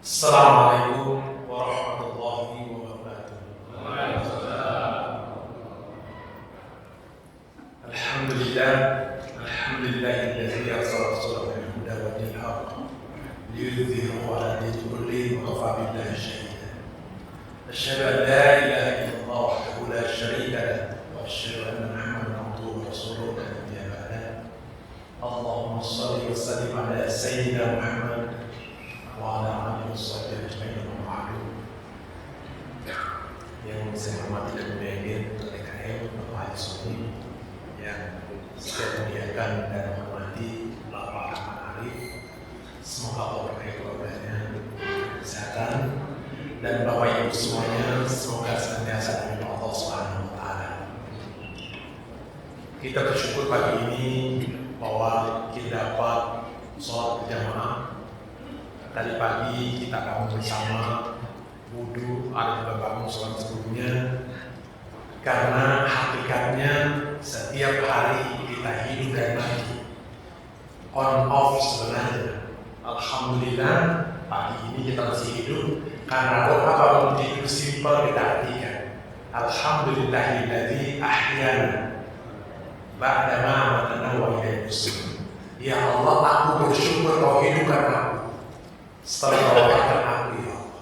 Assalamualaikum warahmatullahi wabarakatuh. Alhamdulillah, alhamdulillahilladzi arsala rasulahu bil huda wa dinil haqq liyudhhirahu 'ala dini kullihi wa kafa billahi shahida. Asyhadu an la ilaha illallah wahdahu la syarika lahu wa asyhadu anna Muhammadan abduhu wa rasuluhu la nabiyya ba'dahu. Allahumma shalli wa sallim 'ala sayyidina Muhammad wa ala alihi washabbihi ajma'in wa ba'du. Yang saya hormati dan muliakan TKM Bapak Haji Soni, yang saya muliakan dan menghormati Bapak Ahmad Arif. Semoga Allah berkahi keluarganya, kesehatan, dan Bapak Ibu semuanya semoga senantiasa diridhoi Allah Subhanahu wa taala. Kita bersyukur pagi ini bahwa kita dapat sholat berjamaah. Tadi pagi kita bangun bersama, wudu, ada juga bangun sholat sebelumnya. Karena hakikatnya setiap hari kita hidup dan mati, on off sebenarnya. Alhamdulillah pagi ini kita masih hidup karena doa bangun tidur simpel kita artikan. Alhamdulillahilladzi ahyana ba'da ma amatana wa ilaihi nusyur. Ya Allah, aku bersyukur kau hidupkan aku setelah mewafatkan aku, ya Allah.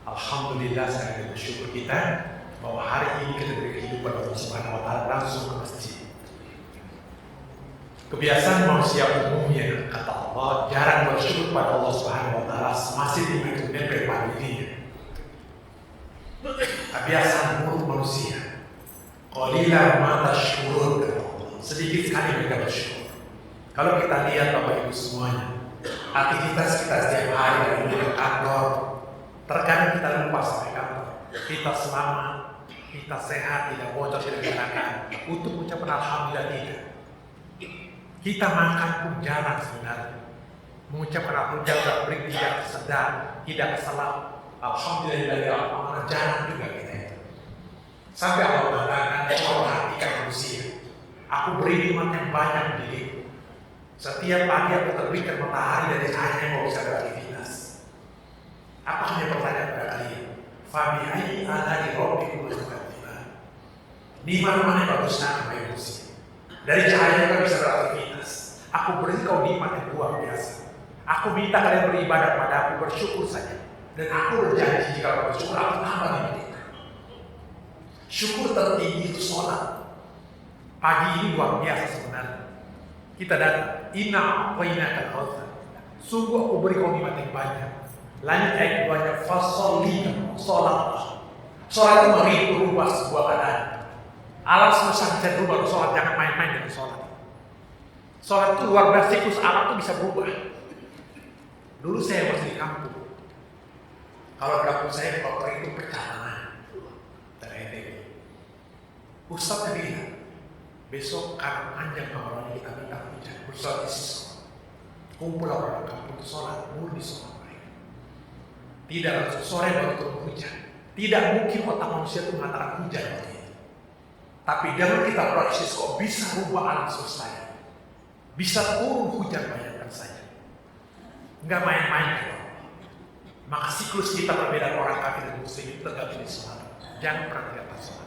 Alhamdulillah, saya bersyukur kita bahwa hari ini kita diberi kehidupan Allah Subhanahu wa taala langsung ke masjid. Kebiasaan manusia umumnya, kata Allah, jarang bersyukur pada Allah Subhanahu wa taala masih diberi kemudian pada dirinya. Kebiasaan buruk manusia. Qalilan ma tashkurun, kata Allah. Sedikit sekali mereka bersyukur. Kalau kita lihat Bapak Ibu semuanya, aktivitas kita setiap hari dari kantor, terkadang kita lupa sampai kantor. Kita selamat, kita sehat, tidak bocor, tidak kecelakaan. Untuk mengucapkan alhamdulillah tidak. Kita makan pun jarang sebenarnya. Mengucapkan alhamdulillah beri tidak sedang, tidak kesalah. Alhamdulillah ya Allah, jarang juga kita itu. Sampai Allah mengatakan, Allah perhatikan manusia. Aku beri nikmat yang banyak di diriku. Setiap pagi aku terbitkan matahari dari cahaya mau bisa beraktivitas. Apa hanya pertanyaan pada kalian? Fabi ayyi ala'i rabbikum tukadziban. Nikmat mana yang bagusnya kami manusia? Dari cahaya kau bisa beraktivitas. Aku beri kau nikmat yang luar biasa. Aku minta kalian beribadah pada aku, bersyukur saja. Dan aku berjanji jika kau bersyukur, aku tambah nikmat itu. Syukur tertinggi itu sholat. Pagi ini luar biasa sebenarnya. Kita datang, inna a'tainaka al-kautsar. Sungguh aku beri kau nikmat yang banyak. Lanjut ayat banyak, fasolli, sholat. Sholat itu merubah sebuah keadaan. Alam semesta bisa berubah, sholat jangan main-main dengan sholat. Sholat itu luar biasa, siklus alam itu bisa berubah. Dulu saya masih di kampung. Kalau kampung saya kotor itu pecah tanah. Ustaznya bilang, besok karena panjang awalnya kita minta hujan, bersolat di sekolah. Kumpul orang kampung itu sholat, murni sholat mereka. Tidak langsung sore baru turun hujan. Tidak mungkin otak manusia itu mengatakan hujan waktu itu. Tapi dengan kita proses kok bisa rubah alam semesta ini. Bisa turun hujan, bayangkan saja. Enggak main-main ya. Maka siklus kita perbedaan orang kafir dan muslim itu tergantung di sholat. Jangan pernah tinggalkan sholat.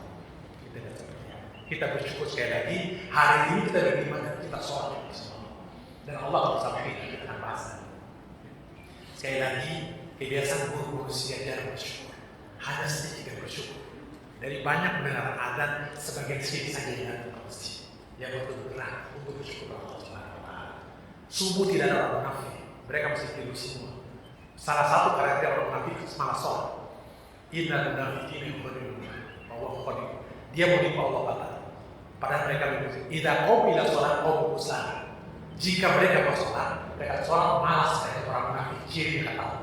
Kita bersyukur sekali lagi, hari ini kita beriman dan kita sholat. Dan Allah bersama kita dengan bahasa. Sekali lagi, kebiasaan buruk manusia jarang bersyukur. Hanya sedikit yang bersyukur. Dari banyak mendengar adan, sebagian sedikit saja yang datang ke masjid. Yang bergerak untuk bersyukur Allah Subhanahu wa taala. Subuh tidak ada orang munafik. Mereka mesti tidur semua. Salah satu karakter orang munafik malah sholat. Innal munafiqina yukhadi'una Allah khadi'un. Dia mau nipu Allah Ta'ala. Padahal mereka begitu. Idza qila sholat qamu kusala. Jika mereka mau sholat, mereka sholat malas kayak orang munafik. Ciri kata Allah.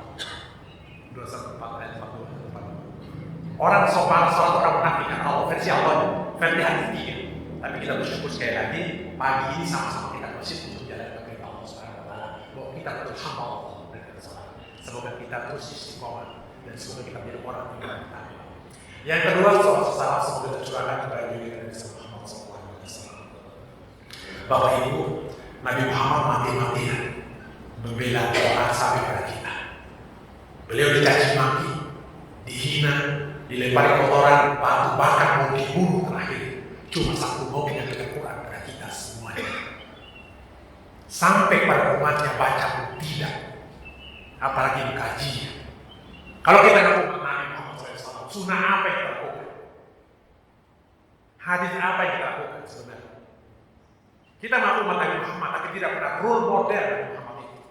214 ayat 40. Orang sopan sholat orang munafik kata Allah, versi Allah, versi hadis 3. Tapi kita bersyukur sekali lagi, pagi ini sama-sama kita bersyukur untuk jalan ke perintah Allah Subhanahu wa taala. Bahwa kita terus hamba Allah dengan sholat. Semoga kita terus istiqomah dan semoga kita menjadi orang yang bertakwa. Yang kedua, salam semoga tercurahkan kepada Nabi Muhammad SAW. Bapak Ibu, Nabi Muhammad mati-matian membela orang sampai pada kita. Beliau dicaci maki, dihina, dilempari kotoran, batu, bahkan mau dibunuh terakhir. Cuma satu mau menyampaikan Quran pada kita semuanya. Sampai pada umatnya baca pun tidak, apalagi mengkajinya. Kalau kita ngaku Nabi Muhammad SAW, sunnah apa yang kita lakukan? Hadis apa yang kita lakukan sebenarnya? Kita ngaku umat Nabi Muhammad, tapi tidak pernah role model Nabi Muhammad itu.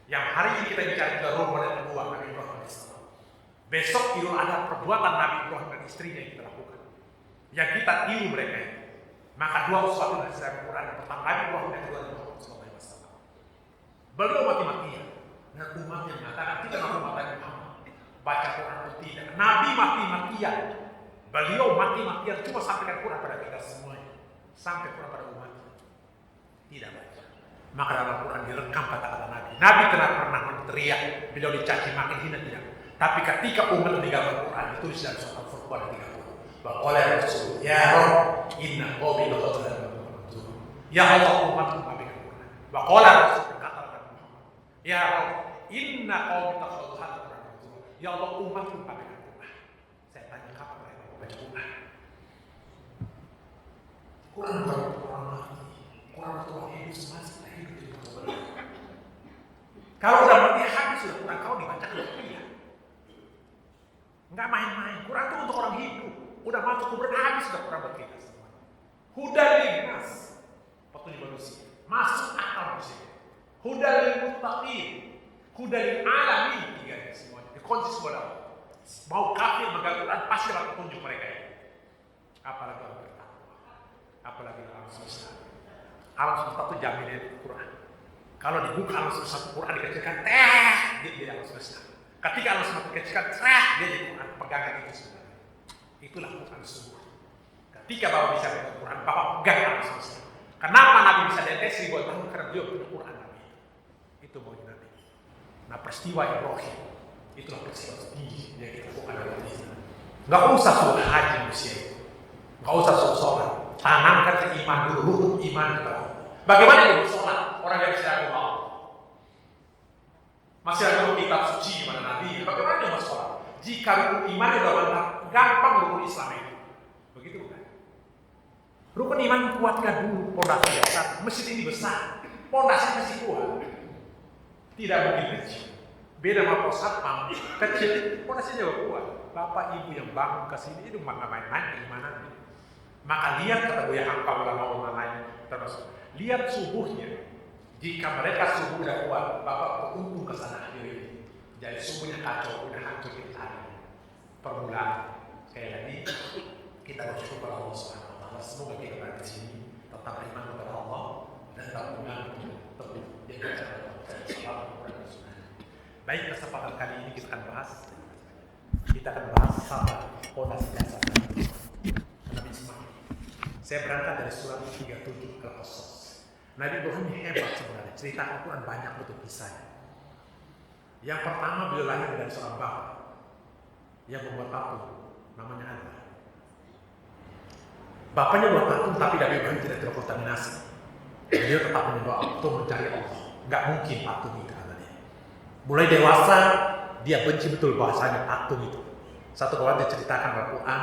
Yang hari ini kita bicara juga role model kedua Nabi Ibrahim AS. Besok itu ada perbuatan Nabi Ibrahim dan istrinya yang kita lakukan, yang kita tiru mereka itu. Maka dua sesuatu dari Al Quran. Yang pertama Nabi Ibrahim, yang kedua Nabi Muhammad SAW. Beliau mati-matian. Dan umatnya mengatakan tidak mau umat Nabi Muhammad baca Quran itu tidak. Nabi mati-matian. Beliau mati-matian cuma sampaikan Quran pada kita semuanya. Sampai Quran pada umatnya tidak baca. Maka dalam Quran direkam kata-kata Nabi. Nabi tidak pernah berteriak, beliau dicaci maki, hina tidak. Tapi ketika umat meninggalkan Quran, itu di dalam surat Al-Furqan 30. Waqala Rasul, ya Rabb, inna qaumi la yadhurun. Ya Allah, umatku mengabaikan Quran. Waqala Rasul, berkata Nabi Muhammad, ya Rabb, inna qaumi la yadhurun. Ya Allah, umatku mengabaikan Quran. Saya tanya kapan mereka membaca Quran? Quran bukan Quran mati. Quran itu hidup semasa kita hidup di Quran. Kalau udah mati habis sudah Quran, kalau dibaca kemudian. Enggak main-main. Quran itu untuk orang hidup. Udah masuk kubur habis sudah Quran buat kita semua. Huda linnas, petunjuk manusia. Masuk akal manusia. Huda lil muttaqin, huda lil alamin, tiga semuanya. Dikunci semua dalam. Mau kafir megang Quran pasti dapat petunjuk mereka. Apalagi orang bertakwa. Apalagi alam semesta. Alam semesta itu jaminan Quran. Kalau dibuka alam semesta Quran dikecilkan, dia alam semesta. Ketika Allah semakin kecilkan, dia jadi Quran, pegangan itu sebenarnya. Itulah Quran sungguh. Ketika Bapak bisa baca Quran, Bapak pegang alam semesta. Kenapa Nabi bisa deteksi buat tahun? Karena beliau punya Quran Nabi. Itu maunya Nabi. Nah peristiwa Ibrahim, itulah peristiwa sedih yang kita lakukan dalam Islam. Gak usah suruh haji manusia itu. Gak usah suruh sholat. Tanamkan keiman dulu, rukun iman kepada Allah. Bagaimana dia bersolat? Orang yang bisa Allah. Masih ada kitab suci di mana Nabi. Bagaimana dia bersolat? Jika rukun iman itu mantap, gampang rukun Islam itu. Begitu bukan? Rukun iman kuatkan dulu pondasi besar. Masjid ini besar, pondasi masih kuat. Tidak mungkin kecil. Beda sama posatpam, kecil, pondasinya juga kuat. Bapak ibu yang bangun ke sini itu maka main-main keimanannya. Maka lihat kata Buya Hamka ulama-ulama lain termasuk. Lihat subuhnya. Jika mereka subuh udah kuat, Bapak beruntung ke sana akhir ini. Jadi subuhnya kacau, udah hancur kita hari. Permulaan. Sekali lagi, kita bersyukur kepada Allah SWT. Semoga kita berada di sini tetap iman kepada Allah dan tetap mengambil teguh yang bicara Baik, kesempatan kali ini kita akan bahas sabar, fondasi dasar Nabi Ismail. Saya berangkat dari surat 37 Al-Qasas. Nabi Ibrahim hebat sebenarnya. Cerita Al-Quran banyak betul kisahnya. Yang pertama beliau lahir dari seorang bapak yang membuat patung, namanya Azar. Bapaknya buat patung tapi Nabi Ibrahim tidak terkontaminasi. Beliau tetap menyembah Allah, mencari Allah. Gak mungkin patung itu katanya. Mulai dewasa dia benci betul bahasanya patung itu. Satu kawan dia ceritakan Al-Quran,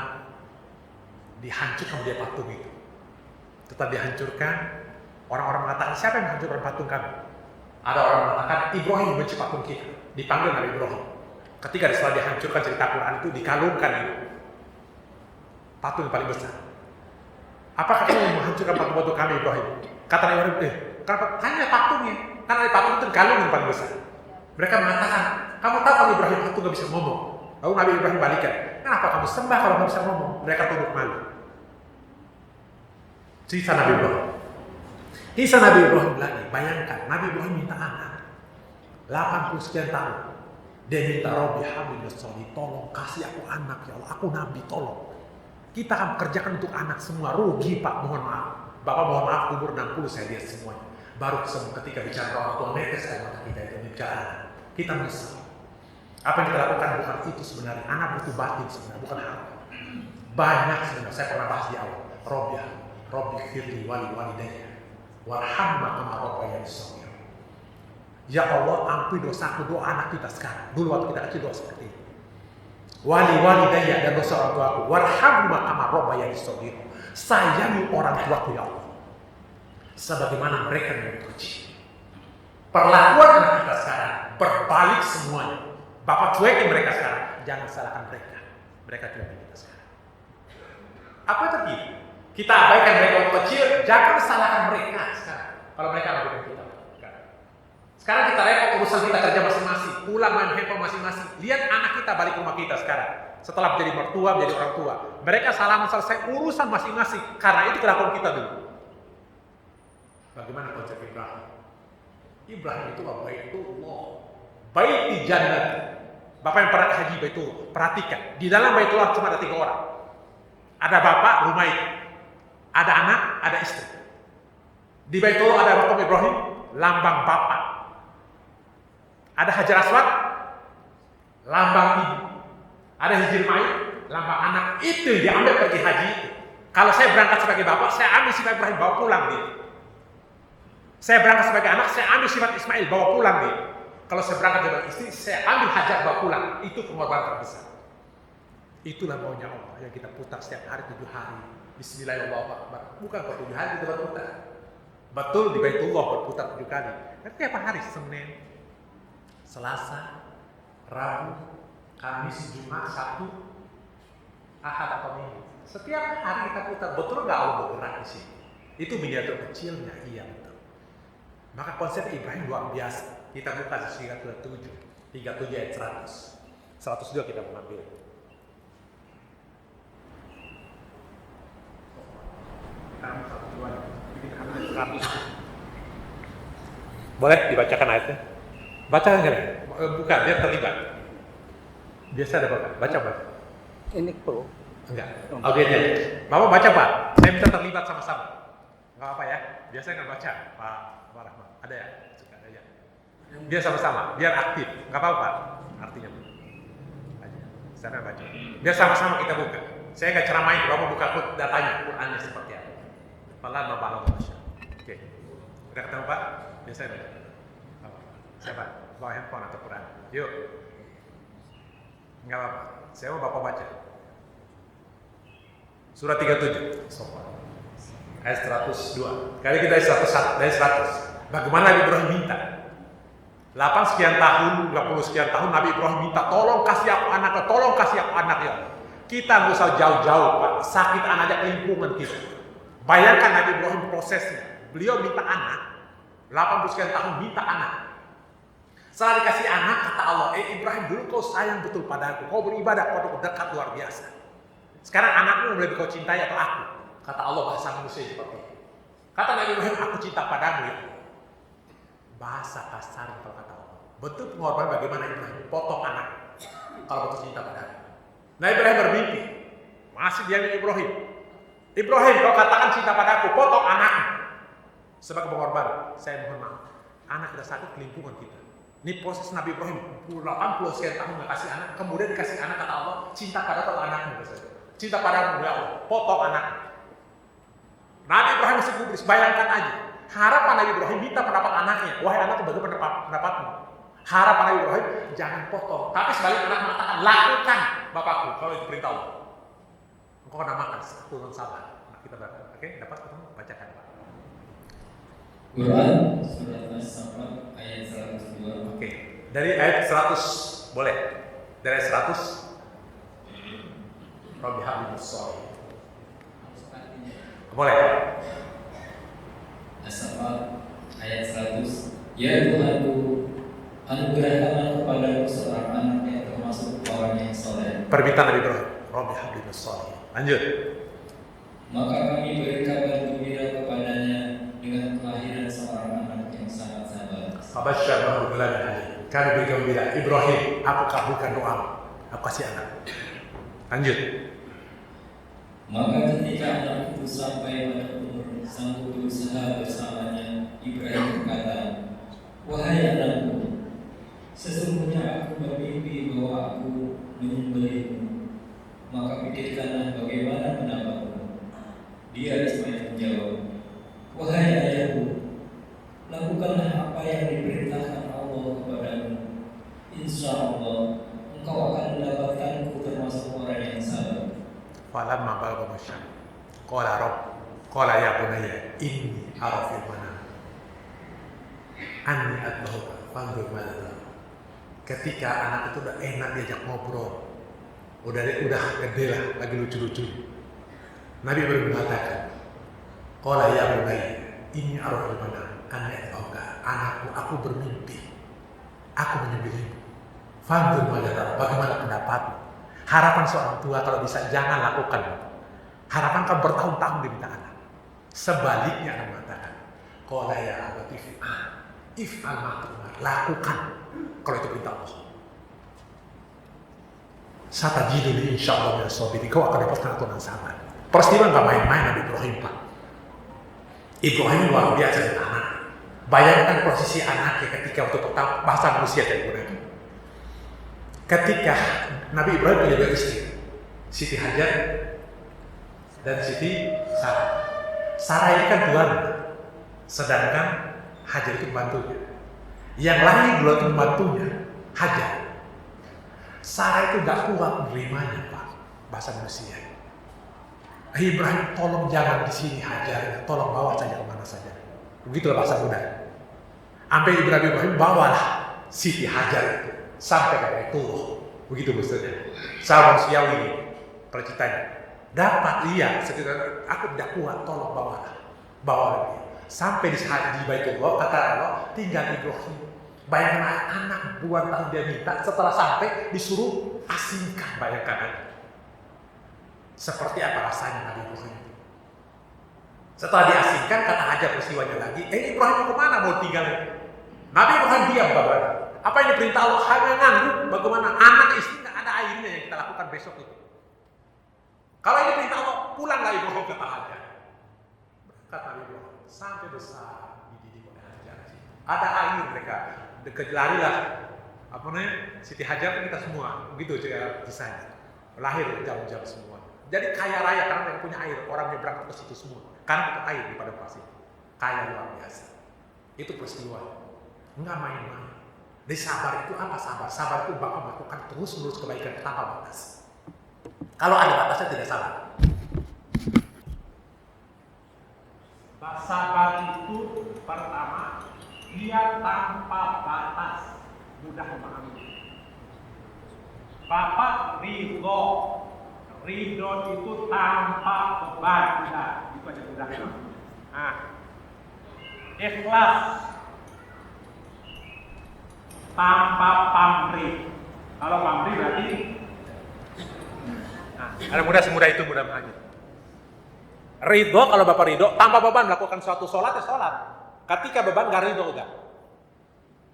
dihancurkan dia patung itu. Tetap dihancurkan. Orang-orang mengatakan, siapa yang menghancurkan patung kami? Ada orang mengatakan, Ibrahim benci patung kita. Dipanggil Nabi Ibrahim. Ketika setelah dihancurkan cerita Quran itu, dikalungkan itu. Patung yang paling besar. Apakah kamu menghancurkan patung-patung kami Ibrahim? Kata Nabi Ibrahim, kenapa? Tanya patungnya. Karena ada patung itu dikalung yang paling besar. Mereka mengatakan, kamu tahu kalau Ibrahim patung gak bisa ngomong. Lalu Nabi Ibrahim balikan, kenapa kamu sembah kalau gak bisa ngomong? Mereka tunduk malu. Cerita Nabi Ibrahim. Kisah Nabi Ibrahim lagi, bayangkan Nabi Ibrahim minta anak 80 sekian tahun. Dia minta Rabbi habli sholih, tolong kasih aku anak ya Allah, aku Nabi tolong. Kita akan kerjakan untuk anak semua, rugi Pak, mohon maaf. Bapak mohon maaf, umur 60 saya lihat semuanya. Baru ketika bicara orang tua netes saya mata kita itu bicara anak. Kita menyesal. Apa yang kita lakukan bukan itu sebenarnya, anak butuh batin sebenarnya, bukan harta. Banyak sebenarnya, saya pernah bahas di awal. Rabbi firli wali walidayya warhamma kama rabbayani shaghira. Ya Allah, ampuni dosaku, doa anak kita sekarang. Dulu waktu kita kecil doa seperti ini. Wali-walidayya, dan dosa orang tuaku. Warhamhuma kama rabbayani shaghira. Sayangi orang tuaku ya Allah, sebagaimana mereka yang kecil. Perlakuan anak kita sekarang berbalik semuanya. Bapak cuekin mereka sekarang, jangan salahkan mereka. Mereka cuekin kita sekarang. Apa yang terjadi? Kita abaikan mereka waktu kecil, jangan salahkan mereka sekarang. Kalau mereka abaikan kita. Sekarang kita repot urusan kita kerja masing-masing, pulang main handphone masing-masing. Lihat anak kita balik ke rumah kita sekarang. Setelah menjadi mertua, menjadi orang tua, mereka salaman selesai urusan masing-masing. Karena itu kelakuan kita dulu. Bagaimana konsep Ibrahim? Ibrahim itu Baitullah, bait di jannah. Bapak yang pernah haji Baitullah, perhatikan. Di dalam Baitullah cuma ada 3 orang. Ada bapak, rumah itu. Ada anak, ada istri. Di Baitullah ada makam Ibrahim, lambang bapak. Ada Hajar Aswad, lambang ibu. Ada Hijr Ma'id, lambang anak. Itu yang diambil pergi haji itu. Kalau saya berangkat sebagai bapak, saya ambil sifat Ibrahim, bawa pulang dia. Saya berangkat sebagai anak, saya ambil sifat Ismail, bawa pulang dia. Kalau saya berangkat sebagai istri, saya ambil Hajar, bawa pulang. Itu pengorbanan terbesar. Itulah maunya Allah yang kita putar setiap hari 7 hari. Bismillahirrahmanirrahim. Bukan per 7 hari kita berputar. Betul, di Baitullah berputar 7 kali. Tapi tiap hari, Senin, Selasa, Rabu, Kamis, Jumat, Sabtu, Ahad atau Minggu. Setiap hari kita putar. Betul nggak Allah bergerak di sini? Itu miniatur kecilnya, iya betul. Maka konsep Ibrahim luar biasa. Kita buka di 37 ayat 100. 102 kita mengambil. Boleh dibacakan ayatnya? Baca enggak? Bukan, biar terlibat. Biasa ada baca. Ini perlu. Enggak. Audionya. Bapak baca Pak. Saya minta terlibat sama-sama. Enggak apa ya. Biasanya kan baca Pak Rahman. Ada ya? Suka ada ya. Biar sama-sama, biar aktif. Enggak apa-apa artinya. Aja. Saya baca. Biar sama-sama kita buka. Saya enggak ceramain, Bapak buka datanya, Qur'annya seperti apa. Pelan Bapak Allah. Oke. Udah ketemu Pak? Biasa baca. Siapa? Bawa handphone atau Quran. Yuk. Enggak apa-apa. Saya mau Bapak baca. Surah 37. Ayat 102. Kali kita ayat 101 dari 100. Bagaimana Nabi Ibrahim minta? 8 sekian tahun, 20 sekian tahun Nabi Ibrahim minta, tolong kasih aku anak, tolong kasih aku anak ya. Kita nggak usah jauh-jauh Pak. Sakit anak aja lingkungan kita. Bayangkan Nabi Ibrahim prosesnya. Beliau minta anak. 80 sekian tahun minta anak. Setelah dikasih anak, kata Allah, Ibrahim dulu kau sayang betul padaku, kau beribadah padaku dekat luar biasa. Sekarang anakmu lebih kau cintai atau aku? Kata Allah bahasa manusia seperti itu. Kata Nabi Ibrahim, aku cinta padamu ya. Bahasa kasar kalau kata Allah. Betul pengorbanan bagaimana Ibrahim potong anak kalau betul cinta padamu. Nabi Ibrahim bermimpi, masih dia Ibrahim. Ibrahim, kau katakan cinta padaku, potong anakmu. Sebagai pengorbanan, saya mohon maaf. Anak kita sakit, lingkungan kita. Ini proses Nabi Ibrahim 80 sekian tahun nggak kasih anak, kemudian dikasih anak kata Allah, cinta padaku anakmu, cinta padamu ya Allah, potong anak. Nabi Ibrahim masih gubris, bayangkan aja. Harapan Nabi Ibrahim minta pendapat anaknya, wahai anak bagaimana pendapatmu? Harapan Nabi Ibrahim jangan potong, tapi sebaliknya anak mengatakan lakukan bapakku kalau itu perintah Allah. Engkau kena makan, turun sabar. Nah, kita baca, oke? Dapat ketemu, bacakan Pak. Quran surat As-Saffat ayat 102. Oke, dari ayat 100 boleh. Dari ayat 100 Rabbi habibus sholih. Boleh. As-Saffat ayat 100. Ya Tuhanku, anugerahkanlah kepadaku seorang anak yang termasuk orang yang soleh. Permintaan Nabi Ibrahim, Rabbi habibus sholih. Lanjut. Maka kami beri kabar gembira kepadanya dengan kelahiran seorang anak yang sangat sabar. Fabasyarnahu bighulamin halim. Kami beri gembira, Ibrahim, aku kabulkan doamu. Aku kasih anak. Lanjut. Maka ketika anak itu sampai pada umur sanggup berusaha bersamanya, Ibrahim berkata, wahai anakku, sesungguhnya aku bermimpi bahwa aku menyembelihmu. Maka pikirkanlah bagaimana pendapatmu. Dia Ismail menjawab, wahai ayahku, lakukanlah apa yang diperintahkan insya Allah engkau akan mendapatkanku termasuk orang yang sabar. Falamma balagha masyam qala rabb qala ya bunayya inni ara fil manam anni adbahuka fanzur madza tara. Ketika anak itu udah enak diajak ngobrol, udah gede lah, lagi lucu-lucu, Nabi baru mengatakan qala ya bunayya inni ara fil manam anni adbahuka, anakku, aku bermimpi, aku menyembelihmu. Fanzur madza tara, bagaimana pendapatmu? Harapan seorang tua kalau bisa jangan lakukan. Harapan kamu bertahun-tahun diminta anak. Sebaliknya anak mengatakan, qala ya abati if'al ma tu'mar, lakukan kalau itu perintah Allah. Satajiduni insyaallah minas sabirin, kau akan dapatkan aturan sabar. Peristiwa nggak main-main Nabi Ibrahim, Pak. Ibrahim luar biasa dengan anak. Bayangkan posisi anaknya ketika waktu pertama bahasa manusia saya gunakan. Ketika Nabi Ibrahim punya dua istri, Siti Hajar dan Siti Sarah. Sarah ini kan tuan, sedangkan Hajar itu pembantunya. Yang lain dua itu pembantunya, Hajar. Sarah itu gak kuat menerimanya, Pak, bahasa manusia. Ibrahim, tolong jangan di sini Hajar, tolong bawa saja kemana saja. Begitulah bahasa muda. Sampai Ibrahim bawalah Siti Hajar itu sampai ke Baitullah. Begitu maksudnya. Sama manusiawi ini percitanya. Dapat lihat sekitar aku tidak kuat, tolong bawa lagi. Sampai di Baitullah kata Allah tinggal Ibrahim. Bayangkan anak buat tahun dia minta, setelah sampai disuruh asingkan, bayangkan aja. Seperti apa rasanya Nabi Ibrahim. Setelah diasingkan kata Hajar peristiwanya lagi, Ibrahim mau kemana, mau tinggal? Nabi Ibrahim diam, Bapak. Apa yang diperintah Allah? Hanya nganggu. Bagaimana anak istri nggak ada airnya yang kita lakukan besok itu. Kalau ini perintah Allah, pulanglah Ibrahim kata Hajar. Kata Ibrahim sampai besar dididik oleh Hajar. Ada air mereka. Larilah apa namanya Siti Hajar kan kita semua begitu kisahnya. Lahir jam-jam semua. Jadi kaya raya karena yang punya air, orangnya berangkat ke situ semua. Karena itu air di padang pasir. Kaya luar biasa. Itu peristiwa. Enggak main-main. Di sabar itu apa sabar? Sabar itu bakal melakukan terus-menerus kebaikan tanpa batas. Kalau ada batasnya tidak sabar. Sabar itu pertama, dia tanpa batas, mudah memahami. Bapak ridho itu tanpa beban, mudah, itu aja mudah. Nah, ikhlas tanpa pamrih. Kalau pamrih berarti ada mudah semudah itu, mudah memahami. Ridho, kalau Bapak ridho, tanpa beban melakukan suatu sholat ya sholat. Ketika beban gak ridho udah.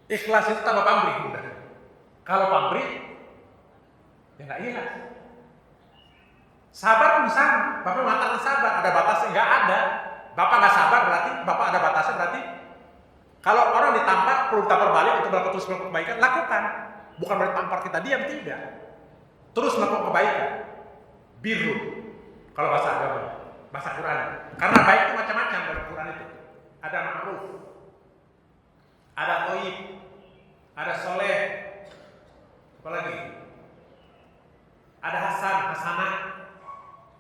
Ikhlas itu tanpa pamrih udah. Kalau pamrih ya gak ikhlas. Sabar pun sama. Bapak mengatakan sabar, ada batasnya? Gak ada. Bapak gak sabar berarti, Bapak ada batasnya berarti. Kalau orang ditampar, perlu ditampar balik untuk melakukan terus melakukan kebaikan, lakukan. Bukan berarti tampar kita diam, tidak. Terus melakukan kebaikan. Birru, kalau bahasa agama, bahasa Quran. Karena baik itu macam-macam dalam Quran itu. Ada ma'ruf, ada thayyib, ada soleh, apa lagi? Ada hasanah.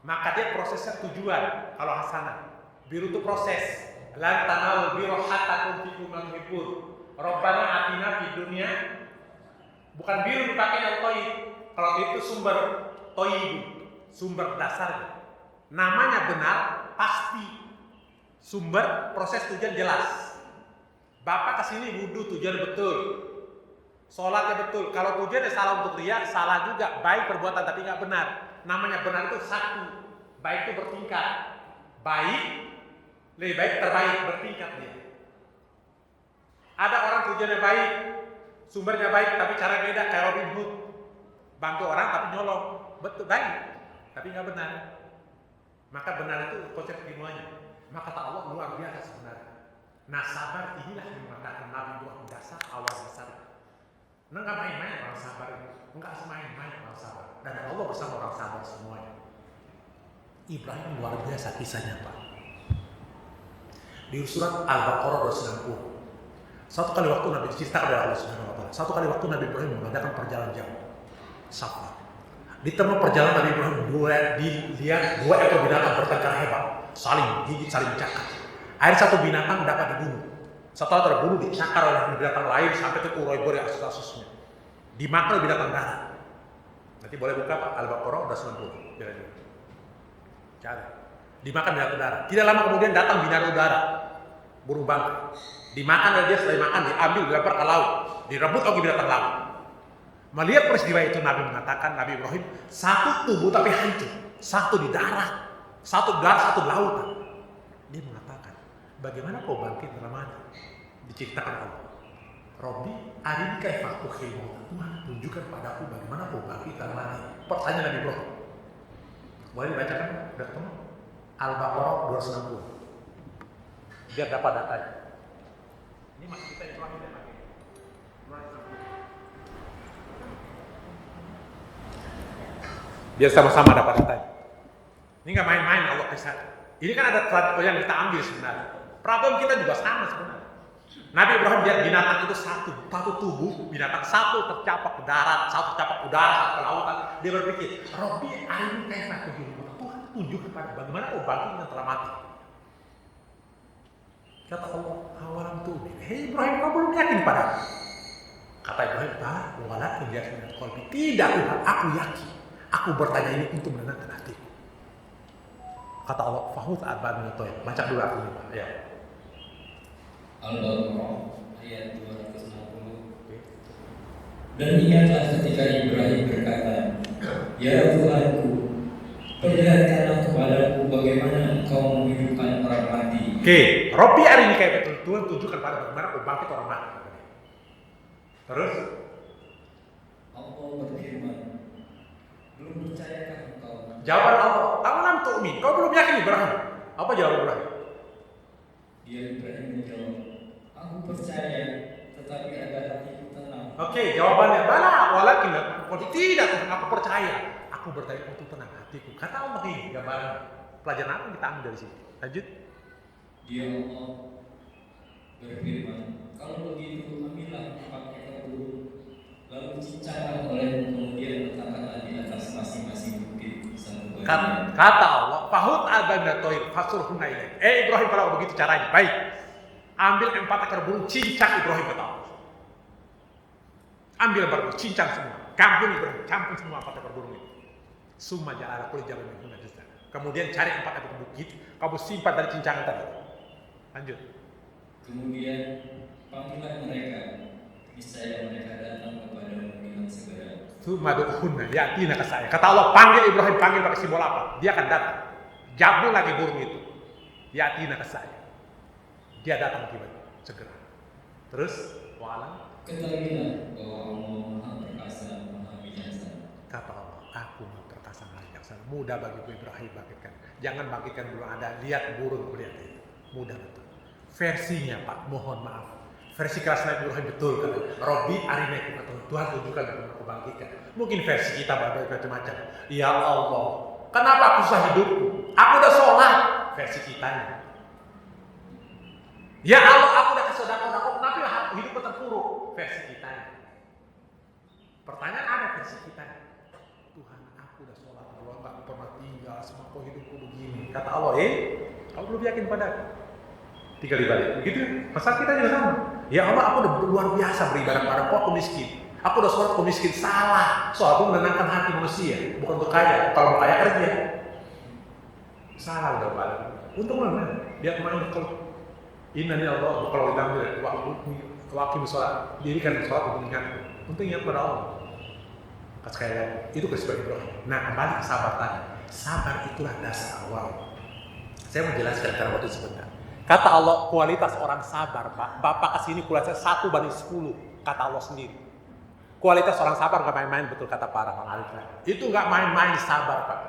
Maka dia prosesnya tujuan. Kalau hasanah, biru itu proses. Lan tanalul birra hatta tunfiqu mimma tuhibbun. Rabbana atina fid dunya. Bukan biru dipakai yang thayyib. Kalau itu sumber thayyib, sumber dasarnya. Namanya benar, pasti. Sumber proses tujuan jelas. Bapak kesini wudhu tujuan betul, sholatnya betul. Kalau tujuannya salah untuk riya, salah juga. Baik perbuatan tapi nggak benar. Namanya benar itu satu. Baik itu bertingkat. Baik, lebih baik terbaik, bertingkat dia. Ada orang tujuannya baik, sumbernya baik tapi cara beda, kayak Robin Hood. Bantu orang tapi nyolong, betul baik, tapi nggak benar. Maka benar itu konsep ilmunya. Maka kata Allah luar biasa sebenarnya. Nah sabar inilah yang mengatakan Nabi Muhammad dasar awal dasar. Enggak main-main orang sabar itu. Enggak main-main orang sabar. Dan Allah bersama orang sabar semuanya. Ibrahim luar biasa kisahnya Pak. Di surat Al-Baqarah 290. Satu kali waktu Nabi diceritakan oleh Allah Subhanahu wa Ta'ala. Satu kali waktu Nabi Ibrahim mengadakan perjalanan jauh, safar. Di tengah perjalanan Nabi Ibrahim dilihat dua ekor binatang bertengkar hebat, saling gigit, saling cakar. Akhirnya satu binatang dapat dibunuh. Setelah terbunuh dicakar oleh binatang lain sampai ke urai-urai asus-asusnya. Dimakan oleh binatang darat. Nanti boleh buka Pak Al-Baqarah udah 90. Cari. Dimakan binatang darat. Tidak lama kemudian datang binatang udara, burung bangkai. Dimakan oleh dia, setelah dimakan diambil dilempar ke laut, direbut oleh binatang laut. Melihat peristiwa itu Nabi mengatakan, Nabi Ibrahim, satu tubuh tapi hancur, satu di darat, satu di darat, satu di lautan. Dia mengatakan, bagaimana kau bangkit dalam mati? Diceritakan Allah, Robbi arini kaifa tuhyil mauta. Tuhan, tunjukkan padaku bagaimana kau bangkit dalam mati. Pertanyaan Nabi Ibrahim. Boleh dibacakan? Udah ketemu? Al-Baqarah 260. Biar dapat datanya. Ini masih kita yang lagi dan lagi. Biar sama-sama dapat datanya. Ini nggak main-main Allah kisah. Ini kan ada yang kita ambil sebenarnya. Problem kita juga sama sebenarnya. Nabi Ibrahim lihat binatang itu satu tubuh binatang, satu tercapak ke darat, satu tercapak udara, satu ke lautan. Dia berpikir, Robbi arini kaifa tuhyil mauta. Tuhan tunjuk kepada bagaimana kau bangkit yang telah mati. Kata Allah, awalam tu'min. Hei Ibrahim, kau belum yakin padaku? Kata Ibrahim, walakin yakin qalbi. Tidak Tuhan, aku yakin. Aku bertanya ini untuk menenangkan hatiku. Kata Allah, fahud arba'in min at-tayr. Baca dulu artinya, Pak. Ya. Al-Baqarah ayat 260. Dan ingatlah ketika Ibrahim berkata, Ya Tuhanku, perlihatkanlah kepadaku bagaimana engkau menghidupkan orang mati. Oke, Robbi arini kaifa tuhyil. Tuhan tunjukkan pada bagaimana kau bangkit orang mati. Terus Allah berfirman, belum percayakah engkau? jawaban Allah, awalam tu'min. Kau belum yakin Ibrahim? Apa jawaban Ibrahim? Dia Ibrahim menjawab, aku percaya, tetapi agar hatiku tenang. Oke, jawabannya bala walakin tidak Tuhan, aku percaya. Aku bertanya untuk tenang hatiku. Kata Allah ini gambaran pelajaran apa yang kita ambil dari sini? Lanjut. Dia Allah berfirman, kalau begitu ambillah 4 ekor burung, lalu cincanglah olehmu, kemudian letakkanlah di atas masing-masing bukit satu bagian. Kata Allah, fahud arba'in toir fasurhunna ilaik. Ibrahim, kalau begitu caranya, baik. Ambil 4 ekor burung, cincang Ibrahim, kata Allah. Ambil burung, cincang semua. Kampung Ibrahim, campur semua 4 ekor burung itu. Summa ja'ala kulli jabalin minhunna juz'an. Kemudian cari 4 ekor bukit, kamu simpan dari cincangan tadi. Lanjut. Kemudian panggillah mereka, niscaya mereka datang kepadamu dengan segera. Sumaduhunna yatina ke saya. Kata Allah, panggil Ibrahim, panggil pakai simbol apa? Dia akan datang. Jabul lagi burung itu. Yatina ke saya. Dia datang tiba-tiba, segera. Terus, wa'alam. Ketahuilah bahwa Allah Maha Perkasa, Maha Bijaksana. Kata Allah, aku Maha Perkasa, Maha Bijaksana. Mudah bagiku Ibrahim bangkitkan. Jangan bangkitkan dulu Anda lihat burung, lihat itu. Mudah betul. Versinya Pak, mohon maaf. Versi keras Nabi Ibrahim betul kan? Robbi arini kaifa tuhyil. Tuhan tunjukkan bagaimana aku bangkitkan. Mungkin versi kita macam-macam. Ya Allah, kenapa aku susah hidupku? Aku udah sholat. Versi kitanya. Ya Allah, aku udah kesodako-dako. Kenapa hidupku terpuruk? Versi kitanya. Pertanyaan ada versi kitanya. Tuhan, aku udah sholat. Allah nggak pernah tinggal. Semua kau hidupku begini. Kata Allah, kau belum yakin padaku? Tinggal dibalik. Begitu, pasal kita juga sama. Ya Allah, aku udah luar biasa beribadah padamu, aku miskin. Aku udah sholat, aku miskin. Salah. Soal aku menenangkan hati manusia, bukan untuk kaya. Kalau mau kaya kerja. Salah udah balik. Untuk mana? Dia kemarin kalau Inna Allah, kalau diambil waktu sholat, dirikan sholat untuk ingatku. Untuk ingat pada Allah. Sekali lagi, itu kesukaan Ibrahim. Nah, kembali ke sabar tadi. Sabar itulah dasar awal. Saya menjelaskan karena waktu sebentar. Kata Allah, kualitas orang sabar, Pak. Bapak kesini kualitasnya 1/10, kata Allah sendiri. Kualitas orang sabar gak main-main, betul kata para Arif. Itu gak main-main sabar, Pak.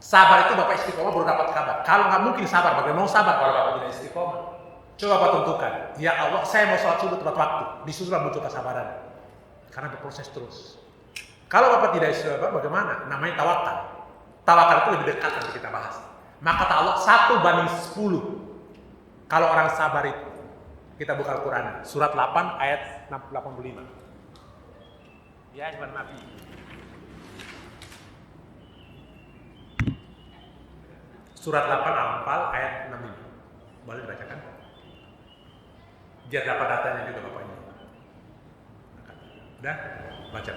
Sabar itu Bapak istiqomah baru dapat kabar. Kalau gak mungkin sabar, bagaimana mau sabar kalau Bapak tidak istiqomah? Coba Bapak tentukan. Ya Allah, saya mau sholat subuh tepat waktu. Disuruhlah muncul kesabaran. Karena berproses terus. Kalau Bapak tidak istiqomah, bagaimana? Namanya tawakal. Tawakal itu lebih dekat nanti kita bahas. Maka kata Allah, 1/10. Kalau orang sabar itu, Kita buka Al-Quran, surat 8 ayat 85. Ya Iman Nabi. Surat 8 Al-Anfal ayat 65. Boleh dibacakan? Biar dapat datanya juga Bapak ini. Udah? Baca.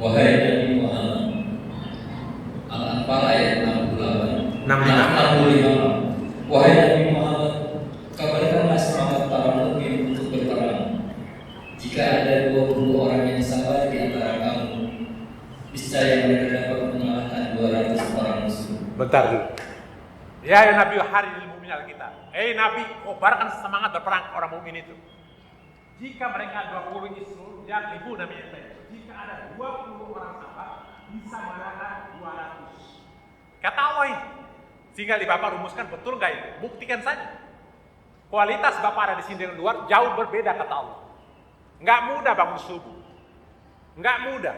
Wahai Nabi Muhammad, Al-Anfal ayat 65. 65. Wahai Nabi Muhammad, kabarkanlah semangat para mukmin untuk berperang. Jika ada 20 orang yang sabar di antara kamu, niscaya mereka dapat mengalahkan 200 orang musuh. Bentar dulu. Ya Nabi hari ilmu minal kita. Nabi, kobarkan semangat berperang orang mukmin itu. Jika mereka 20 isu, ya ibu namanya. Jika ada 20 orang sabar, bisa mengalahkan 200. Kata Allah ini. Sehingga di Bapak rumuskan betul nggak ini? Buktikan saja. Kualitas Bapak ada di sini dengan luar jauh berbeda kata Allah. Nggak mudah bangun subuh. Nggak mudah.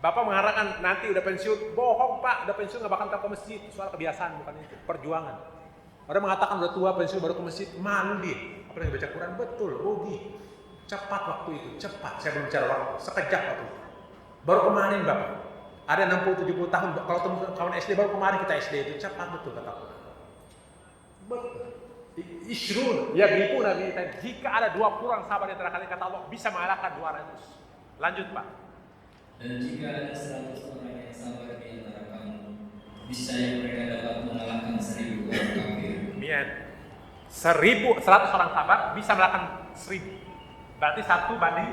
Bapak mengharapkan nanti udah pensiun, bohong Pak, udah pensiun nggak bakal ke masjid. Soal kebiasaan bukan itu, perjuangan. Orang mengatakan udah tua pensiun baru ke masjid, malu dia. Apalagi baca Quran, betul, rugi. Cepat waktu itu, cepat. Saya belum bicara waktu, sekejap waktu itu. Baru kemarin Bapak, ada 60-70 tahun, kalau teman kawan SD baru kemarin kita SD itu, cepat betul kata Allah. Betul. Ishrun, ya bipu Nabi, jika ada 20 orang sahabat di antara kalian kata Allah bisa mengalahkan 200. Lanjut Pak. Dan jika ada 100 orang yang sabar di antara kamu, niscaya mereka dapat mengalahkan 1000 orang kafir. Mian. 100 orang sabar bisa mengalahkan 1000. Berarti 1 banding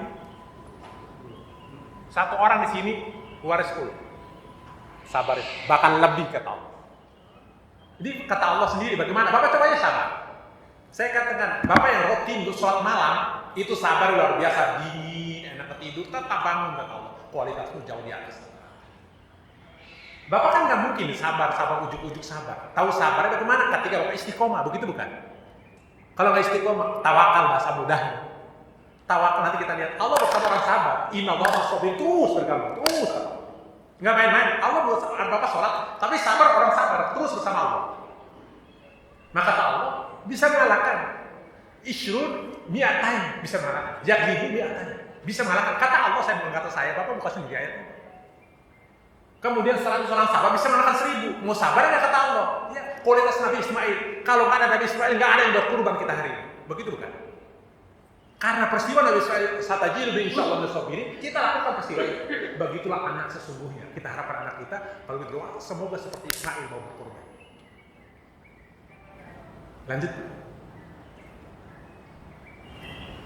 1 orang di sini waris 10. Sabar itu, bahkan lebih kata Allah. Jadi kata Allah sendiri bagaimana? Bapak coba aja sabar. Saya katakan, Bapak yang rutin untuk sholat malam itu sabar luar biasa, dingin, enak tidur, tetap bangun kata Allah. Kualitasnya jauh di atas. Bapak kan nggak mungkin sabar ujuk-ujuk sabar. Tahu sabar bagaimana? Ketika Bapak istiqomah, begitu bukan? Kalau nggak istiqomah, tawakal bahasa mudahnya. Tawakal nanti kita lihat Allah bersama orang sabar. Inna Allah sabir terus bergabung, terus. Nggak main-main. Allah bersama Bapak sholat, tapi sabar orang sabar terus bersama Allah. Maka kata Allah bisa mengalahkan. Ishrun mi'atain bisa mengalahkan. Yaghlibu mi'atain. Bisa mengalahkan. Kata Allah, saya bukan kata saya, Bapak buka sendiri ayat. Kemudian 100 orang sabar bisa mengalahkan 1000. Mau sabar nggak kata Allah? Ya, kualitas Nabi Ismail. Kalau nggak ada Nabi Ismail, nggak ada yang berkurban kita hari ini. Begitu bukan? Karena peristiwa Nabi Ismail satajil bi insyaallah nasabirin, kita lakukan peristiwa itu. Begitulah anak sesungguhnya. Kita harapkan anak kita kalau berdoa semoga seperti Ismail mau berkurban. Lanjut.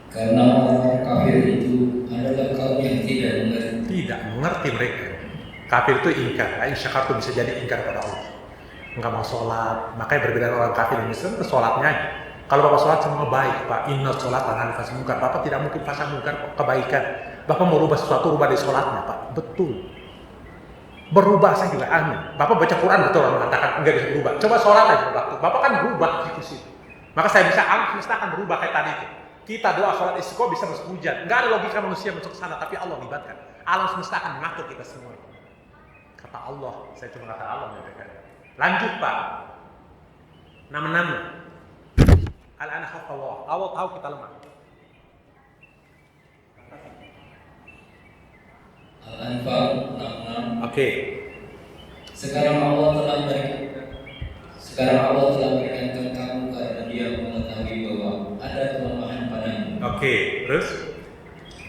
Karena orang kafir itu adalah kaum yang tidak mengerti. Tidak mengerti mereka. Kafir itu ingkar. Syakartu bisa jadi ingkar pada Allah. Enggak mau sholat. Makanya berbeda orang kafir dan Muslim itu sholatnya. Kalau Bapak sholat semua baik, Pak. Inna sholat tanah fasih mungkar. Bapak tidak mungkin fasih mungkar kebaikan. Bapak mau rubah sesuatu, rubah di sholatnya, Pak. Betul. Berubah saya juga amin. Bapak baca Quran betul orang mengatakan enggak bisa berubah. Coba sholat aja waktu. Bapak kan berubah situ. Maka saya bisa alam semesta akan berubah kayak tadi itu. Kita doa sholat istiqomah bisa masuk hujan. Enggak ada logika manusia masuk sana, tapi Allah libatkan. Alam semesta akan mengatur kita semua. Kata Allah, saya cuma kata Allah menyampaikan. Lanjut Pak. Nama-nama. Al-ana khawfa Allah. Allah tahu kita lemah. Al-Anfal 66. Oke. Sekarang Allah telah meringankan kamu karena Dia mengetahui bahwa ada kelemahan padamu. Oke, terus?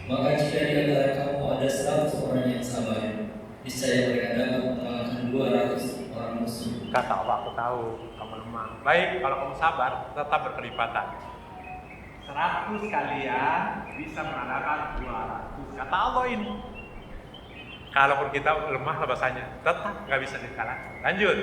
Maka jika di antara kamu ada 100 orang yang sabar, niscaya mereka dapat mengalahkan 200 orang musuh. Kata Allah, aku tahu kamu lemah. Baik, kalau kamu sabar, tetap berkelipatan. 100 kalian bisa mengalahkan 200. Kata Allah ini. Kalaupun kita lemah bahasanya, tetap nggak bisa dikalahkan. Lanjut.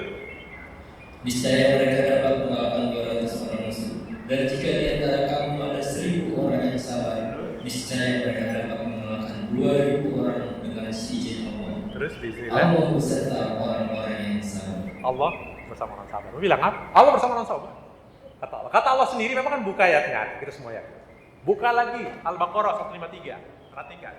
Niscaya mereka dapat mengalahkan 200 orang musuh. Dan jika di antara kamu ada 1000 orang yang sabar, niscaya mereka dapat mengalahkan 2000 orang dengan seizin Allah. Terus bismillah. Allah beserta orang-orang yang sabar. Allah bersama orang sabar. Bilang apa? Allah bersama orang sabar. Kata Allah. Kata Allah sendiri memang kan buka ayatnya. Kita semua ya. Buka lagi Al-Baqarah 153. Perhatikan.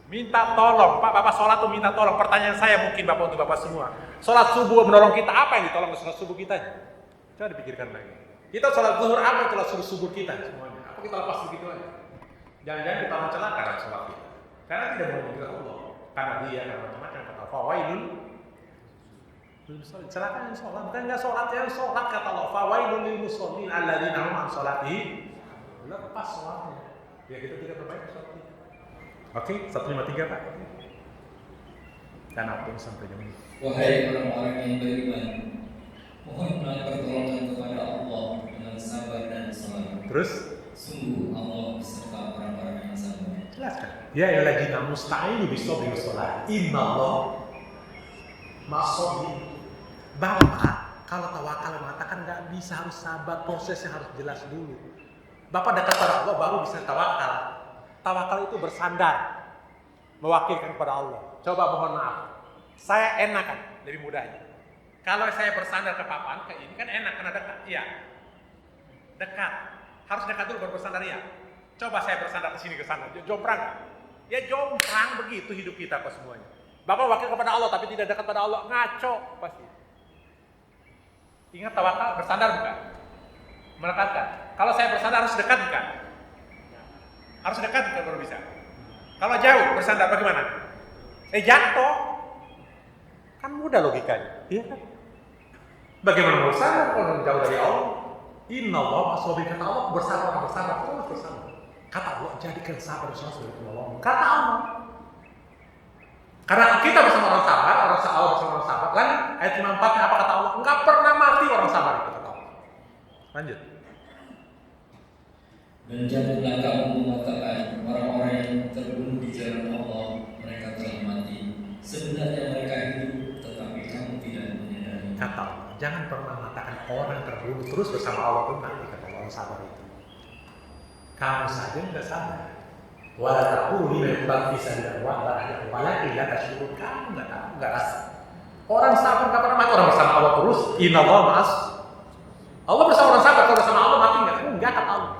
Minta tolong, Pak. Bapak sholat tuh minta tolong. Pertanyaan saya mungkin Bapak untuk Bapak semua. Sholat subuh menolong kita, apa yang ditolong sholat subuh kita? Coba dipikirkan lagi. Kita sholat zuhur, apa yang sholat subuh kita semuanya? Apa kita lepas begitu aja? Jangan-jangan kita akan celaka dalam sholat kita. Karena tidak mau juga Allah. Karena dia akan macam-macam kata fawailun. Celaka yang sholat, bukan nggak sholat yang sholat kata Allah. Fawailun lil musallin alladzina hum an sholatihim. Lepas sholatnya. Ya kita tidak perbaiki sholat kita. Oke, 153 Pak. Dan apa yang sampai jam ini? Wahai orang-orang yang beriman, mohonlah pertolongan kepada Allah dengan sabar dan salat. Terus? Sungguh Allah beserta orang-orang yang sabar. Jelaskan. Ya ayyuhalladzina musta'inu bis-sabri was-shalah. Innallah ma'as-sabirin. Bapak kalau tawakal mengatakan nggak bisa, harus sabar, prosesnya harus jelas dulu. Bapak dekat pada Allah baru bisa tawakal. Tawakal itu bersandar, mewakilkan kepada Allah. Coba mohon maaf, saya enakan lebih mudahnya. Kalau saya bersandar ke papan kayak ini kan enak karena dekat, iya. Dekat, harus dekat dulu baru bersandar ya. Coba saya bersandar ke sini ke sana, jomprang nggak? Ya jomprang begitu hidup kita kok semuanya. Bapak wakil kepada Allah tapi tidak dekat pada Allah, ngaco pasti. Ingat tawakal bersandar bukan? Melekatkan. Kalau saya bersandar harus dekat bukan? Harus dekat bukan baru bisa. Kalau jauh bersandar bagaimana? Jatuh. Kan mudah logikanya, iya kan? Bagaimana mau bersandar kalau jauh dari Allah? Innallah ma'as-sabirin, kata Allah bersabar terus bersama. Kata Allah jadikan sabar sebagai penolong. Kata Allah. Karena kita bersama orang sabar, Allah bersama orang sabar. Kan ayat 54-nya apa kata Allah? Enggak pernah mati orang sabar itu kata Allah. Lanjut. Dan janganlah kamu mengatakan orang-orang yang terbunuh di jalan Allah mereka telah mati. Sebenarnya mereka hidup, tetapi kamu tidak menyadari. Kata Allah, jangan pernah mengatakan orang terbunuh terus bersama Allah pun mati kata orang sabar itu. Kamu saja enggak sabar. Wala taqulu liman yuqtal fi sabilillah walakin la tashkurun. Kamu enggak rasa. Orang sabar enggak pernah mati, orang bersama Allah terus. Innallaha ma'as. Allah bersama orang sabar, kalau bersama Allah mati enggak? Enggak kata Allah.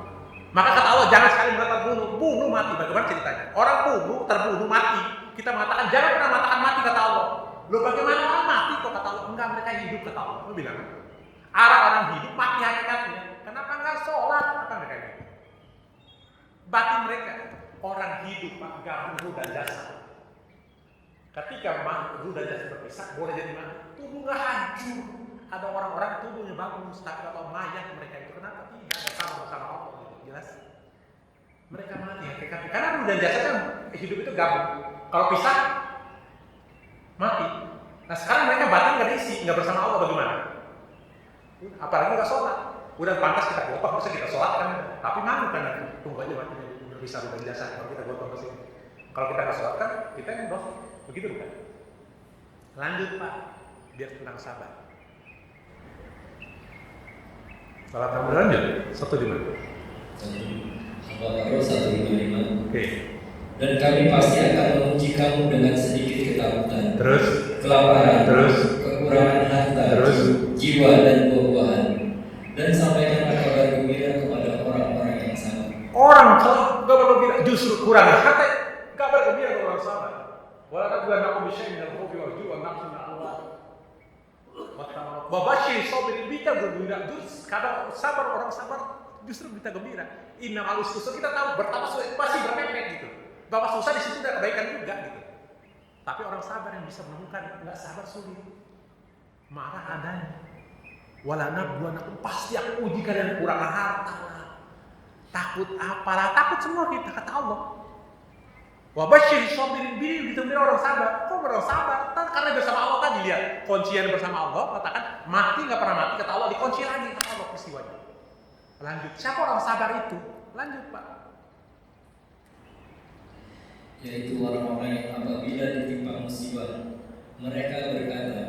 Maka kata Allah jangan sekali mengatakan bunuh mati. Bagaimana ceritanya? Orang terbunuh mati. Kita mengatakan jangan pernah mengatakan mati kata Allah. Loh bagaimana orang mati kok kata Allah? Enggak, mereka hidup kata Allah. Mau bilang orang hidup mati hakikatnya. Kenapa enggak sholat? Apa mereka ini? Batin mereka orang hidup Pak, gabung ruh dan jasad. Ketika ruh dan jasad berpisah boleh jadi mati. Tubuhnya hancur. Ada orang-orang tubuhnya bagus tapi atau mayat mereka itu kenapa tidak ada sama Allah. Jelas? Mereka mati hakikatnya. Karena ruh dan jasad kan hidup itu gabung. Kalau pisah mati. Nah sekarang mereka batin nggak diisi, nggak bersama Allah bagaimana? Apalagi nggak sholat. Udah pantas kita gotong, masa kita sholat kan? Tapi malu kan? Tunggu aja mati udah bisa ruh dan jasad kalau kita gotong ke sini. Kalau kita nggak sholat kan kita yang dosa. Begitu bukan? Lanjut Pak, biar tenang sabar. Salat kamu lanjut. 155. Al-Baqarah 155. Oke. Dan kami pasti akan menguji kamu dengan sedikit ketakutan, Terus, kelaparan, terus, kekurangan harta, terus, jiwa dan buah-buahan. Dan sampaikanlah kabar gembira kepada orang-orang yang sabar. orang kalau kabar gembira justru kurang harta. Kabar gembira kepada orang sabar. Walaupun bukan aku bisa minal khufi wal ju'i wal nafsi min Allah. Wa basyir sabirin bika gembira. Kadang sabar orang sabar justru kita gembira. Inna ma'al usri kita tahu bertambah pasti bermepet gitu. Bahwa susah di situ ada kebaikan juga gitu. Tapi orang sabar yang bisa menemukan, enggak sabar sulit. Marah adanya. Wala nabluwanakum pasti aku uji kalian kurang harta. Takut apalah, takut semua kita kata Allah. Wa basyir sabirin bil ditembir orang sabar. Kok orang sabar? Karena bersama Allah tadi lihat kuncian bersama Allah katakan mati enggak pernah mati kata Allah dikunci lagi kata Allah peristiwanya. Lanjut, siapa orang sabar itu? Lanjut Pak. Yaitu orang-orang yang apabila ditimpa musibah mereka berkata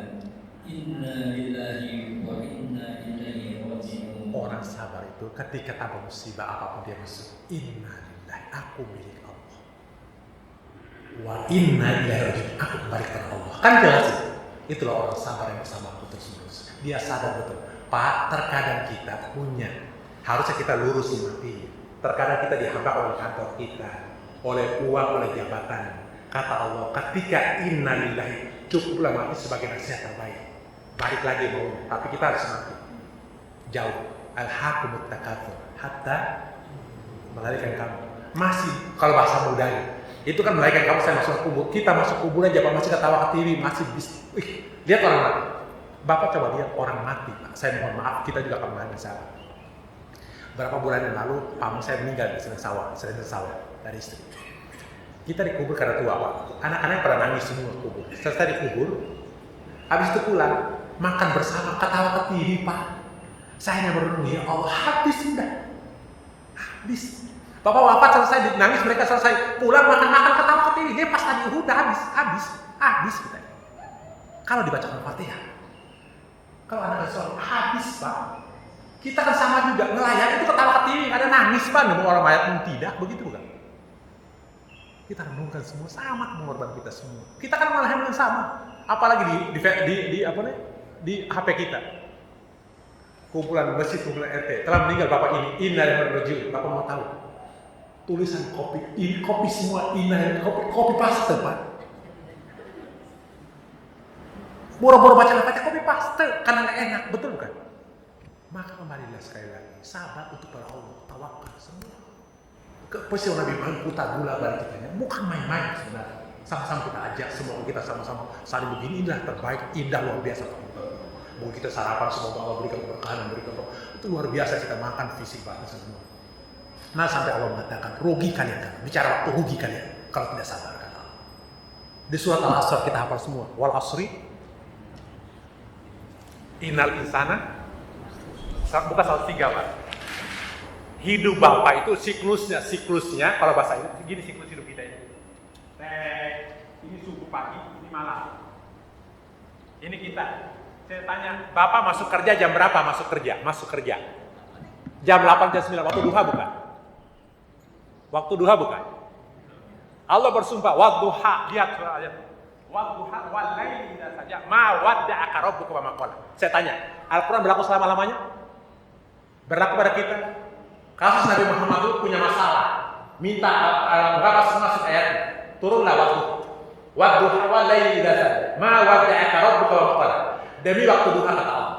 inna lillahi wa inna ilaihi raji'un. Orang sabar itu ketika ada musibah apapun dia masuk inna lillahi aku milik Allah wa inna ilaihi raji'un aku kembali kepada Allah. Kan jelas itulah orang sabar yang bersama aku terus. Dia sadar betul Pak, terkadang kita punya harusnya kita lurusin mati. Terkadang kita dihambat oleh kantor kita, oleh uang, oleh jabatan. Kata Allah, ketika innalillahi, cukuplah mati sebagai nasihat terbaik. Balik lagi mau, tapi kita harus mati. Jauh. Al-hakumut takatsur hatta melarikan kamu. Masih kalau bahasa mudanya, itu kan melarikan kamu saya masuk kubur. Kita masuk kubur aja, Pak, masih ketawa ke TV, masih lihat orang mati. Bapak coba lihat orang mati. Saya mohon maaf, kita juga akan mengalami salah. Berapa bulan yang lalu, paman saya meninggal di sawah dari istri. Kita dikubur karena tua, Pak. Anak-anak pada nangis semua kubur. Selesai dikubur, habis itu pulang, makan bersama, ketawa ke TV, Pak. Saya hanya merenung, ya Allah, habis sudah. Habis. Bapak wafat selesai, nangis, mereka selesai. Pulang, makan, ketawa ke TV. Dia pas tadi udah habis kita. Kalau dibacakan Fatihah, kalau anak sholat, habis, Pak. Kita kan sama juga, nelayan itu ketawa ke TV, ada nangis, Pak. Nemu orang mayat pun tidak, begitu bukan? Kita renungkan semua, sama mengorbankan kita semua. Kita kan malah yang sama. Apalagi di HP kita. Kumpulan masjid, kumpulan RT telah meninggal bapak ini, inna lillahi wa inna. Bapak mau tahu tulisan kopi ini, kopi semua inna, kopi paste, Pak. Boro-boro baca kopi paste karena nggak enak, betul bukan? Maka kembalilah sekali lagi, sabar untuk para Allah, tawakal semua. Peristiwa Nabi Muhammad putar gula balik kitanya, bukan main-main sebenarnya. Sama-sama kita ajak, semua kita sama-sama saling begini, inilah terbaik, indah, luar biasa. Mau kita sarapan, semoga Allah berikan keberkahan, berikan itu luar biasa, kita makan fisik banget semua. Nah sampai Allah mengatakan, rugi kalian kan, bicara waktu rugi kalian kalau tidak sabar, kata Allah. Di surat Al-Asr kita hafal semua, wal asri innal insana, bukan 103, Pak. Hidup Bapak itu siklusnya kalau bahasa ini gini, siklus hidup kita ini. Ini subuh pagi, ini malam. Ini kita. Saya tanya, Bapak masuk kerja jam berapa masuk kerja? Jam 8, jam 9, waktu duha bukan? Waktu duha bukan? Allah bersumpah, wadduha, lihat surah ayat. Wadduha wal laili idza saja, ma wadda'aka rabbuka wa ma qala. Saya tanya, Al-Qur'an berlaku selama-lamanya? Berlaku pada kita? Kasus Nabi Muhammad itu punya masalah, minta berapa masuk ayatnya, turunlah wadduha wal laili idza saja, ma wadda'aka rabbuka wa ma qala. Demi waktu duha kata Allah.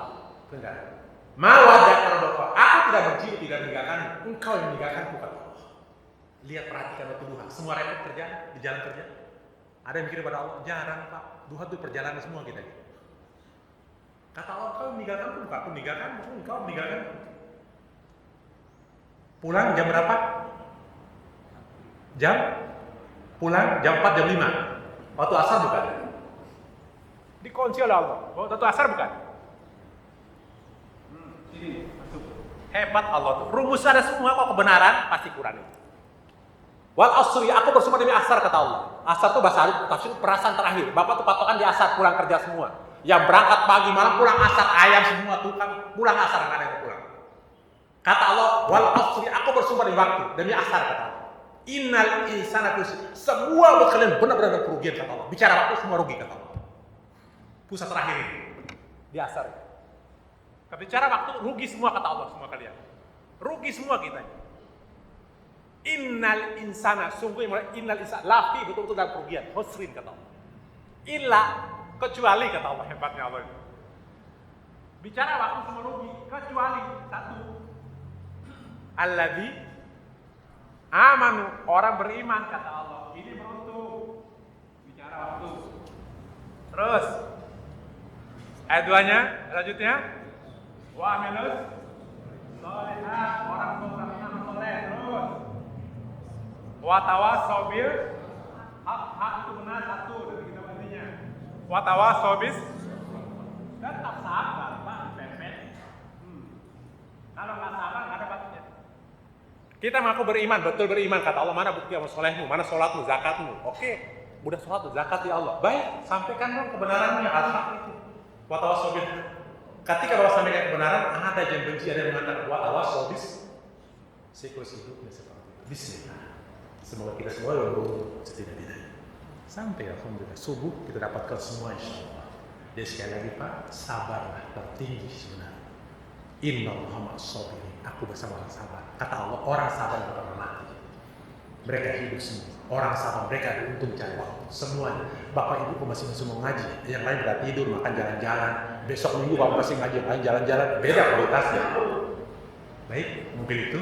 Enggak. Ma wadda'aka rabbuka. Aku tidak benci, tidak meninggalkan. Engkau yang meninggalkanku kata Allah. Lihat, perhatikan waktu duha. Semua repot kerja di jalan kerja. Ada yang mikir pada Allah, jarang, Pak. Duha itu perjalanan semua kita. Kata Allah, engkau meninggalkanku, bukan aku meninggalkanmu, engkau meninggalkanku. Pulang jam berapa? Pulang jam 4, jam 5. Waktu asar bukan? Dikunci oleh Allah. Waktu asar bukan? Sini, masuk. Hebat Allah tuh. Rumus ada semua, kok kebenaran pasti Quran itu. Wal asri, aku bersumpah demi asar kata Allah. Asar tuh bahasa Arab, tafsir perasaan terakhir. Bapak tuh patokan di asar, pulang kerja semua. Yang berangkat pagi malam pulang asar, ayam semua tuh kan pulang asar, nggak ada yang pulang. Kata Allah, wal asri, aku bersumpah demi waktu, demi asar kata Allah. Innal insana semua buat kalian benar-benar kerugian kata Allah. Bicara waktu semua rugi kata Allah. Pusat terakhir ini di asar. Kalau bicara waktu rugi semua kata Allah, semua kalian. Rugi semua kita. Innal insana, sungguh innal insana lafi, betul-betul dalam kerugian, khusrin kata Allah. Illa, kecuali kata Allah, hebatnya Allah itu. Bicara waktu semua rugi, kecuali satu. Alladzi amanu, orang beriman kata Allah. Ini beruntung. Bicara waktu. Terus ayat 2-nya, selanjutnya wa amilus sholihat, orang beramal soleh. Terus wa tawassaw bil hak itu benar, satu dari kita artinya. Wa tawassaw bis, tetap sabar, Pak, pepet. Kalau nggak sabar nggak ada batasnya. Kita mengaku beriman, betul beriman kata Allah. Mana bukti amal solehmu, mana sholatmu, zakatmu? Oke, udah sholat, zakat ya Allah. Baik, sampaikan dong kebenarannya, al-haq itu. Wa tawassaw bil. Ketika Bapak sampaikan kebenaran, ada yang benci, ada yang mengatakan wa tawassaw bis. Siklus hidupnya seperti itu. Bismillah. Semoga kita semua beruntung setidak-tidaknya. Sampai alhamdulillah subuh kita dapatkan semua insyaallah. Jadi sekali lagi Pak, sabarlah tertinggi sebenarnya. Innallaha ma'as sabirin. Aku bersama orang sabar. Kata Allah, orang sabar tidak pernah mati. Mereka hidup semua. Orang sama mereka untung cari waktu. Semuanya. Bapak ibu masing-masing mau ngaji. Yang lain pada tidur, makan jalan-jalan. Besok minggu bapak masih ngaji, main jalan-jalan. Beda kualitasnya. Baik, mungkin itu.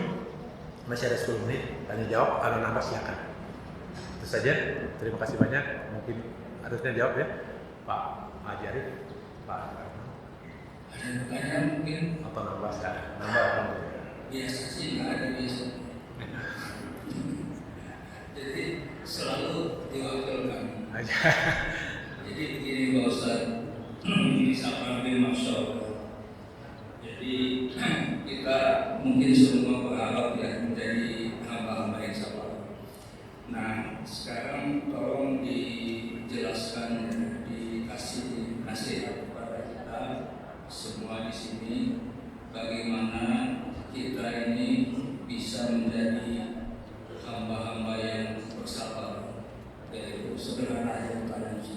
Masih ada 10 menit. Tanya jawab, ada nambah silakan. Itu saja. Terima kasih banyak. Mungkin harusnya jawab ya. Pak Haji Arif. Pak Arman. Ada pertanyaan mungkin? Atau nambah sekarang? Nambah apa? Biasa sih, nggak ada biasa. Jadi selalu diwakilkan. Jadi begini Pak Ustaz, ini sampai Masya Allah. Jadi kita mungkin semua berharap ya menjadi hamba-hamba yang sabar. Nah sekarang tolong dijelaskan, dikasih nasihat kepada kita semua di sini bagaimana kita ini bisa menjadi hamba-hamba yang bersabar, yaitu sederhana yang tadi.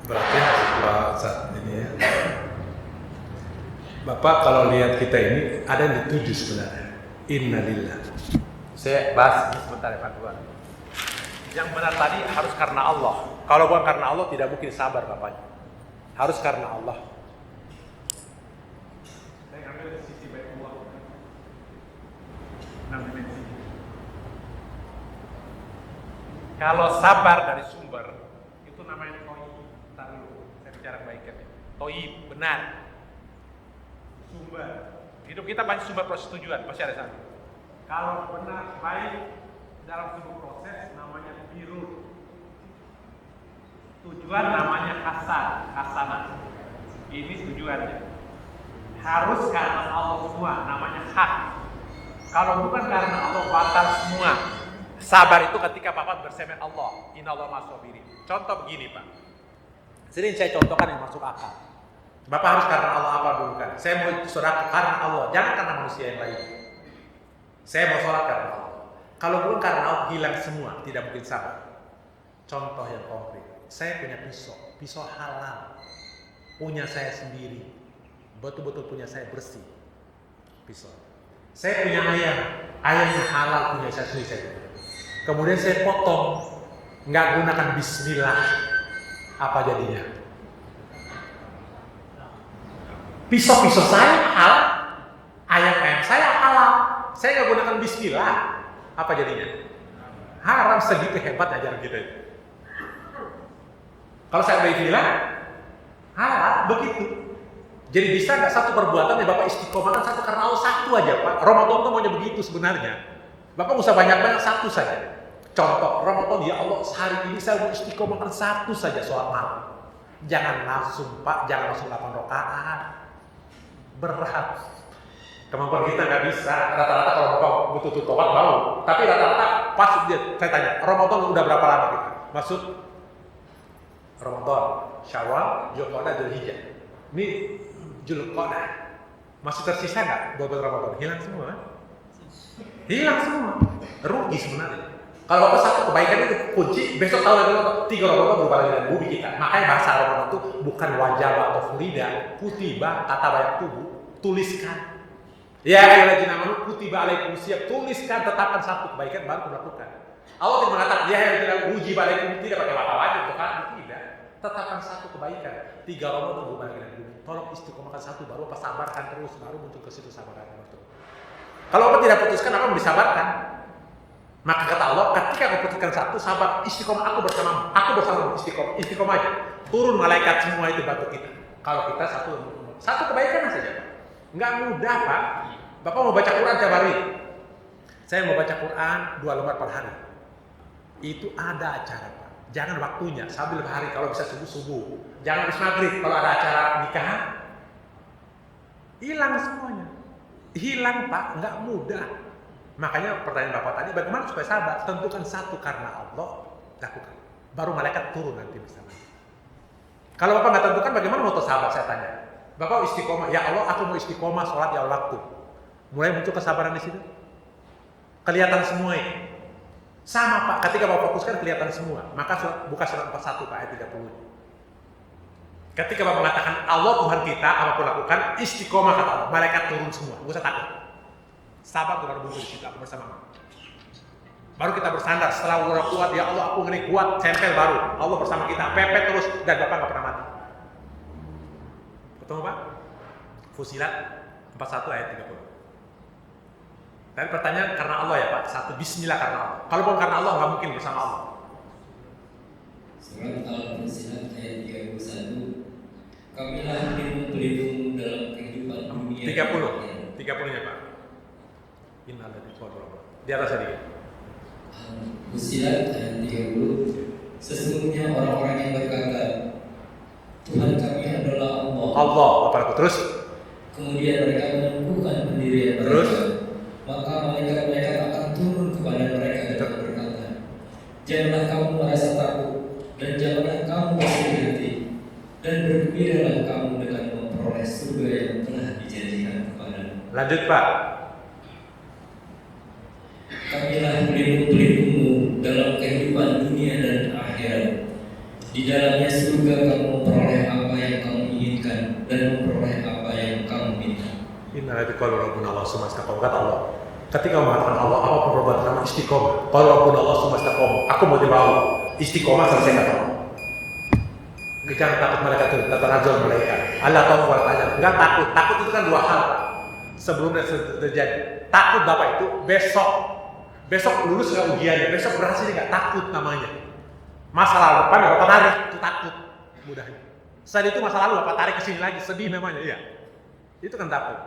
Berarti Pak saat ini ya. Bapak kalau lihat kita ini ada yang dituju sebenarnya. Innalillah. Saya bahas ini sebentar ya Pak Tuan. Yang benar tadi harus karena Allah. Kalau bukan karena Allah tidak mungkin sabar Bapaknya. Harus karena Allah. Saya ngambil sisi Baitullah. 6 dimensi. Kalau sabar dari sumber itu namanya toib. Ntar dulu, saya bicara baiknya. Toib benar. Sumber. Hidup kita banyak sumber persetujuan, pasti ada satu. Kalau benar baik dalam sebuah proses namanya birur. Tujuan namanya hasanah. Ini tujuannya. Harus karena Allah semua, namanya hak. Kalau bukan karena Allah batal semua. Sabar itu ketika Bapak bersama Allah. Innallaha ma'as-sabirin. Contoh begini Pak. Sering saya contohkan yang masuk akal. Bapak harus karena Allah apa dulu kan? Saya mau sholat karena Allah, jangan karena manusia yang lain. Saya mau sholat karena Allah. Kalau bukan karena Allah hilang semua, tidak mungkin sabar. Contoh yang konkret. Saya punya pisau halal, punya saya sendiri, betul-betul punya saya bersih, pisau. Saya punya ayamnya halal punya saya sendiri. Kemudian saya potong, nggak gunakan Bismillah, apa jadinya? Pisau saya halal, ayam saya halal, saya nggak gunakan Bismillah, apa jadinya? Haram. Segitu hebat ajaran kita itu. Kalau saya bilang halal begitu. Jadi bisa nggak satu perbuatan yang Bapak istiqomahkan satu karena Allah satu aja Pak. Ramadan itu maunya begitu sebenarnya. Bapak nggak usah banyak-banyak, satu saja. Contoh Ramadan, ya Allah hari ini saya mau istiqomahkan satu saja soal malam. Jangan langsung Pak, jangan langsung 8 rakaat. Berat. Kemampuan kita nggak bisa. Rata-rata kalau Bapak betul-betul tobat mau. Tapi rata-rata pas dia, saya tanya, Ramadan udah berapa lama kita? Maksud Ramadan, Syawal, Zulqa'dah, Dzulhijjah. Ini Zulqa'dah. Masih tersisa nggak buat Ramadan? Hilang semua kan? Hilang semua. Rugi sebenarnya. Kalau Bapak satu kebaikan itu kunci, besok tahu lagi 3 Ramadan berubah lagi dari bumi kita. Makanya bahasa Ramadan itu bukan wajah atau furida, kutiba, kata banyak tubuh, tuliskan. Ya ayyuhalladzina amanu kutiba alaikumusiyam, tuliskan, tetapkan satu kebaikan baru melakukan. Allah tidak mengatakan ya ayyuhalladzina ujiba alaikum, tidak pakai mata wajib untuk kan tidak. Tetapkan satu kebaikan. 3 Ramadan berubah lagi dari bumi. Tolong istiqomahkan satu, baru apa sabarkan terus, baru muncul ke situ sabarkan terus. Kalau Bapak tidak putuskan, apa mau disabarkan? Maka kata Allah, ketika kau putuskan satu, sabar, istiqomah, aku bersamamu istiqomah aja. Turun malaikat semua itu bantu kita. Kalau kita satu kebaikan saja. Nggak mudah Pak. Bapak mau baca Quran tiap hari. Saya mau baca Quran 2 lembar per hari. Itu ada acara Pak. Jangan waktunya, sambil hari kalau bisa subuh. Jangan habis maghrib kalau ada acara nikahan. Hilang semuanya. Hilang Pak, nggak mudah. Makanya pertanyaan Bapak tadi, bagaimana supaya sabar? Tentukan satu karena Allah, lakukan. Baru malaikat turun nanti bersama. Kalau Bapak nggak tentukan, bagaimana mau sabar? Saya tanya. Bapak istiqomah, ya Allah, aku mau istiqomah sholat di awal waktu. Mulai muncul kesabaran di situ. Kelihatan semua ini. Sama Pak, ketika Bapak fokuskan kelihatan semua. Maka buka surat 41 Pak ayat 30. Ketika Bapak mengatakan Allah Tuhan kita, apapun lakukan, istiqomah kata Allah, malaikat turun semua, nggak usah takut. Sabar baru muncul di situ, aku bersama. Baru kita bersandar, setelah udah kuat, ya Allah aku ngeri kuat, tempel baru, Allah bersama kita, pepet terus, dan Bapak nggak pernah mati. Ketemu Pak? Fusilat 41 ayat 30. Tapi pertanyaan karena Allah ya Pak, satu bismillah karena Allah. Kalau bukan karena Allah nggak mungkin bersama Allah. Surat Al-Fusilat ayat 31. Kamilah pelindung dalam kehidupan dunia. 30-nya Pak. Innalillahi wa inna ilaihi raji'un. Di atas tadi. Fusilat ayat 30. Sesungguhnya orang-orang yang berkata, Tuhan kami adalah Allah. Allah, apa terus? Kemudian mereka menumbuhkan pendirian mereka. Terus? Maka malaikat-malaikat akan turun kepada mereka dan berkata, janganlah kamu merasa takut dan janganlah kamu bersedih hati dan bergembiralah kamu dengan memperoleh surga yang telah dijanjikan kepadamu. Lanjut Pak. Kamilah pelindung-pelindungmu dalam kehidupan dunia dan akhirat. Di dalamnya surga kamu memperoleh apa yang kamu inginkan dan memperoleh apa yang kamu minta. Innalillahi wa inna ilaihi raji'un. Kata Allah, ketika mengatakan Allah, apapun perbuatan kamu istiqomah. Kalau Rabbuna Allah sumastaqom, aku mau tiba Allah. Istiqomah selesai kata Allah. Jangan takut mereka itu, tatanazul mereka. Allah tahu tanya, enggak takut. Takut itu kan dua hal. Sebelumnya terjadi. Takut Bapak itu besok lulus nggak ujiannya, besok berhasil nggak, takut namanya. Masa lalu depan Bapak tarik, itu takut mudahnya. Setelah itu masa lalu Bapak tarik ke sini lagi, sedih namanya, iya. Itu kan takut.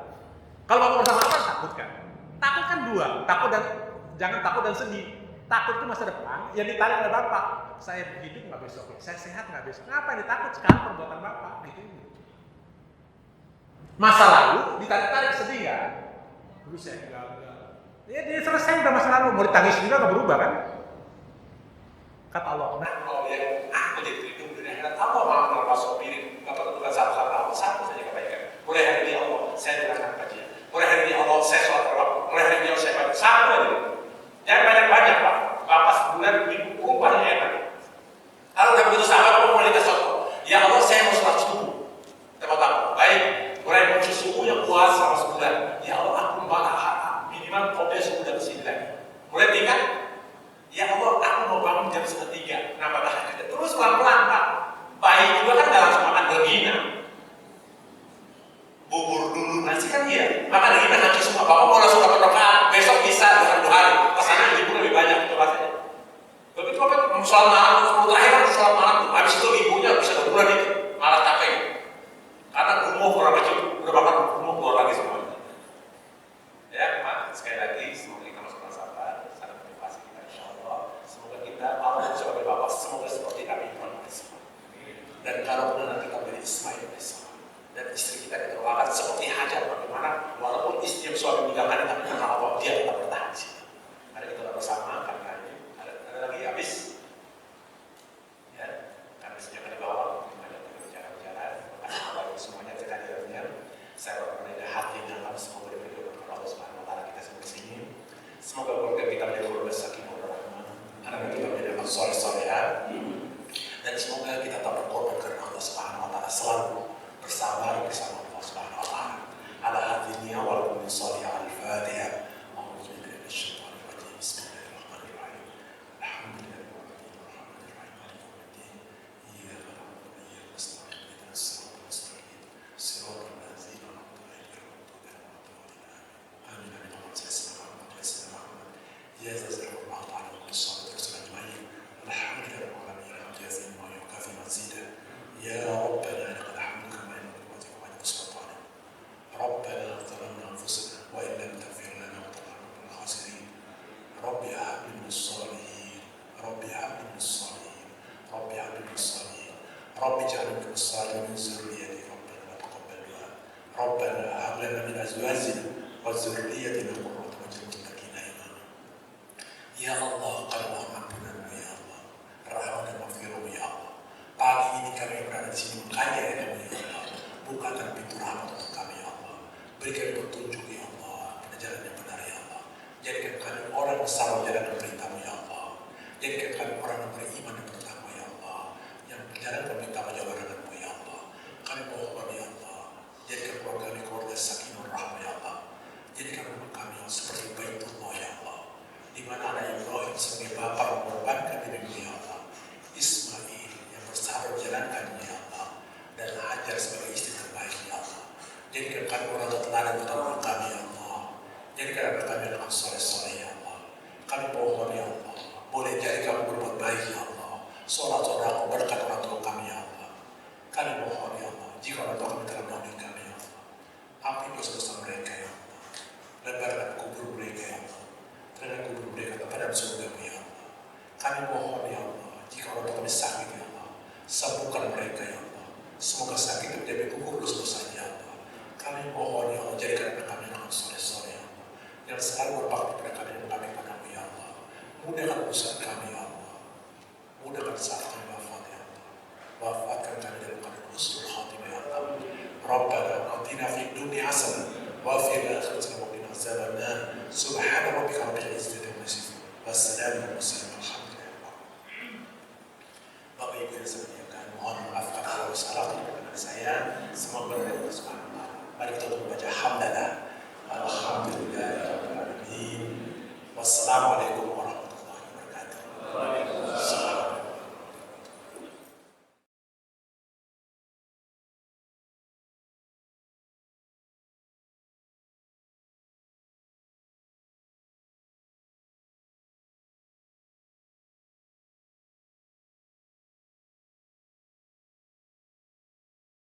Kalau Bapak bersama apa takut kan? Takut kan dua, jangan takut dan sedih. Takut itu masa depan, yang ditarik oleh Bapak. Saya hidup nggak besok, saya sehat nggak besok. Ngapa yang ditakut sekarang perbuatan Bapak? Gitu. Masa lalu ditarik-tarik sedih nggak? Dulu saya gagal. Ya dia selesai udah masa lalu, mau ditangis juga nggak berubah kan? Kata Allah, nah kalau yang aku jadi terlindung dari akhirat, Allah malah melepas sopirin. Bapak tentukan satu kata Allah, satu saja kebaikan. Mulai hari ini Allah, saya jelaskan kajian. Mulai hari ini Allah, saya sholat berwaktu. Mulai hari ini Allah, saya bantu. Satu aja. Jangan banyak-banyak Pak. Bapak sebulan minggu banyak enak. Kalau udah begitu sahabat, Bapak mulai kasih contoh. Ya Allah, saya mau sholat subuh. Tepat aku, baik. Mulai muncul subuhnya puas selama sebulan. Ya Allah, aku malah minimal kopi subuh dan kesini lagi. Mulai tingkat. Ya Allah, aku mau bangun jam 2:30. Kenapa tahajud? Terus pelan-pelan Pak. Bayi juga kan gak langsung makan regina. Bubur dulu nasi kan iya. Makan regina hancur semua. Bapak mau langsung dapat rakaat. Besok bisa dalam 2 hari. Kesana ibu lebih banyak coba saja. Begitu Bapak sholat malam, 10 terakhir kan sholat malam. Habis itu ibunya bisa 2 bulan itu malah capek. Karena umuh kurang kecil. Udah Bapak umuh keluar lagi semuanya. Ya Pak, sekali lagi semoga kita masuk sabar. Saling motivasi kita insya Allah. Semoga kita Allah bisa bagi Bapak. Semoga seperti Nabi Ibrahim AS. Dan kalau benar kita menjadi Ismail AS. Dan istri kita didoakan seperti Hajar. Bagaimana walaupun istri yang suami meninggalkan, tapi karena Allah dia tetap bertahan di situ. Mari kita bersama kali ini. Ada lagi habis. Ya, habisnya kan di bawah. Ada bicara-bicara. Terima kasih kepada semuanya kehadirannya. Saya berdoa hati dalam semoga diberi berkat Allah Subhanahu wa taala kita semua di sini. Semoga keluarga kita menjadi keluarga sakinah warahmah. Anak kita menjadi anak soleh-solehan. Dan semoga kita tak berkorban karena Allah Subhanahu wa taala selalu bersabar bersama Allah Subhanahu wa taala. Ala hadhihi wa min salih al-Fatihah. A'udzu billahi minasyaitonir rajim. Bismillahirrahmanirrahim. Alhamdulillahi rabbil alamin. Maliki yaumiddin. Iyyaka na'budu wa iyyaka nasta'in. Ihdinas siratal mustaqim. Siratal ladzina an'amta 'alaihim ghairil maghdubi 'alaihim. Amin. Ya jazakumullahu ta'ala wa sallallahu alaihi alhamdulillahi rabbil alamin. Hamdan wa yukafi mazidah. Ya rabbana lakal hamdu kama yanbaghi li wajhika wa li sultanik. ربنا ظلمنا انفسنا وان لم تغفر لنا وترحمنا من الخاسرين. رب هب لي من الصالحين. رب هب لي من الصالحين. رب هب لي من الصالحين. رب اجعلني من الصالحين من ذريتي. ربنا وتقبل دعاء. ربنا هب لنا من ازواجنا وذريتنا قرة اعين للمتقين اماما. Ya Allah, kalau ampunanmu ya Allah, rahmat dan maghfirahmu ya Allah. Pagi ini kami berada di sini mengkaji ayat-Mu ya Allah. Bukakan pintu rahmat untuk kami ya Allah. Berikan petunjuk ya Allah, pada jalan yang benar ya Allah. Jadikan kami orang yang selalu menjalankan perintah-Mu ya Allah. Jadikan kami orang yang beriman dan bertakwa ya Allah, yang menjalankan perintah-Mu ya Allah. Jadikan keluarga kami keluarga sakinah rahmah ya Allah. Jadikan rumah kami yang seperti Baitullah ya Allah, di mana ada Ibrahim sebagai bapak mengorbankan dirinya ya Allah, Ismail yang bersabar menjalankannya ya Allah, dan Hajar sebagai istri terbaik ya Allah. Jadikan kami orang teladan untuk rumah kami ya Allah. Jadikan anak kami anak soleh-soleh ya Allah. Kami mohon ya Allah, boleh jadi kami berbuat baik ya Allah. Sholat aku berkat orang tua kami ya Allah. Kami mohon ya Allah, jika orang tua kami telah mendahului kami ya Allah, ampuni dosa-dosa mereka ya Allah. Lebarkan kubur mereka ya Allah. Terima kubur mereka kepada surga ya Allah. Kami mohon ya Allah, jika orang tua kami sakit ya Allah, sembuhkan mereka ya Allah. Semoga sakit menjadi gugur dosa-dosanya ya Allah. Kami mohon ya Allah, jadikan anak kami anak soleh-soleh ya Allah, yang selalu berbakti pada kami dan kami padamu ya Allah. Mudahkan urusan kami ya Allah. Mudahkan saat kami wafat ya Allah. Wafatkan kami dalam keadaan husnul khatimah ya Allah. Rabbana atina fid dunya hasanah wa fil akhirati hasanah wa qina adzabannar. Subhana rabbika rabbil izzati amma yasifun. Wassalamu ala mursalin walhamdulillah. Bapak Ibu yang saya muliakan, mohon maaf kalau salah dari saya. Semoga berkenan Subhanahu wa taala. Mari kita membaca hamdalah.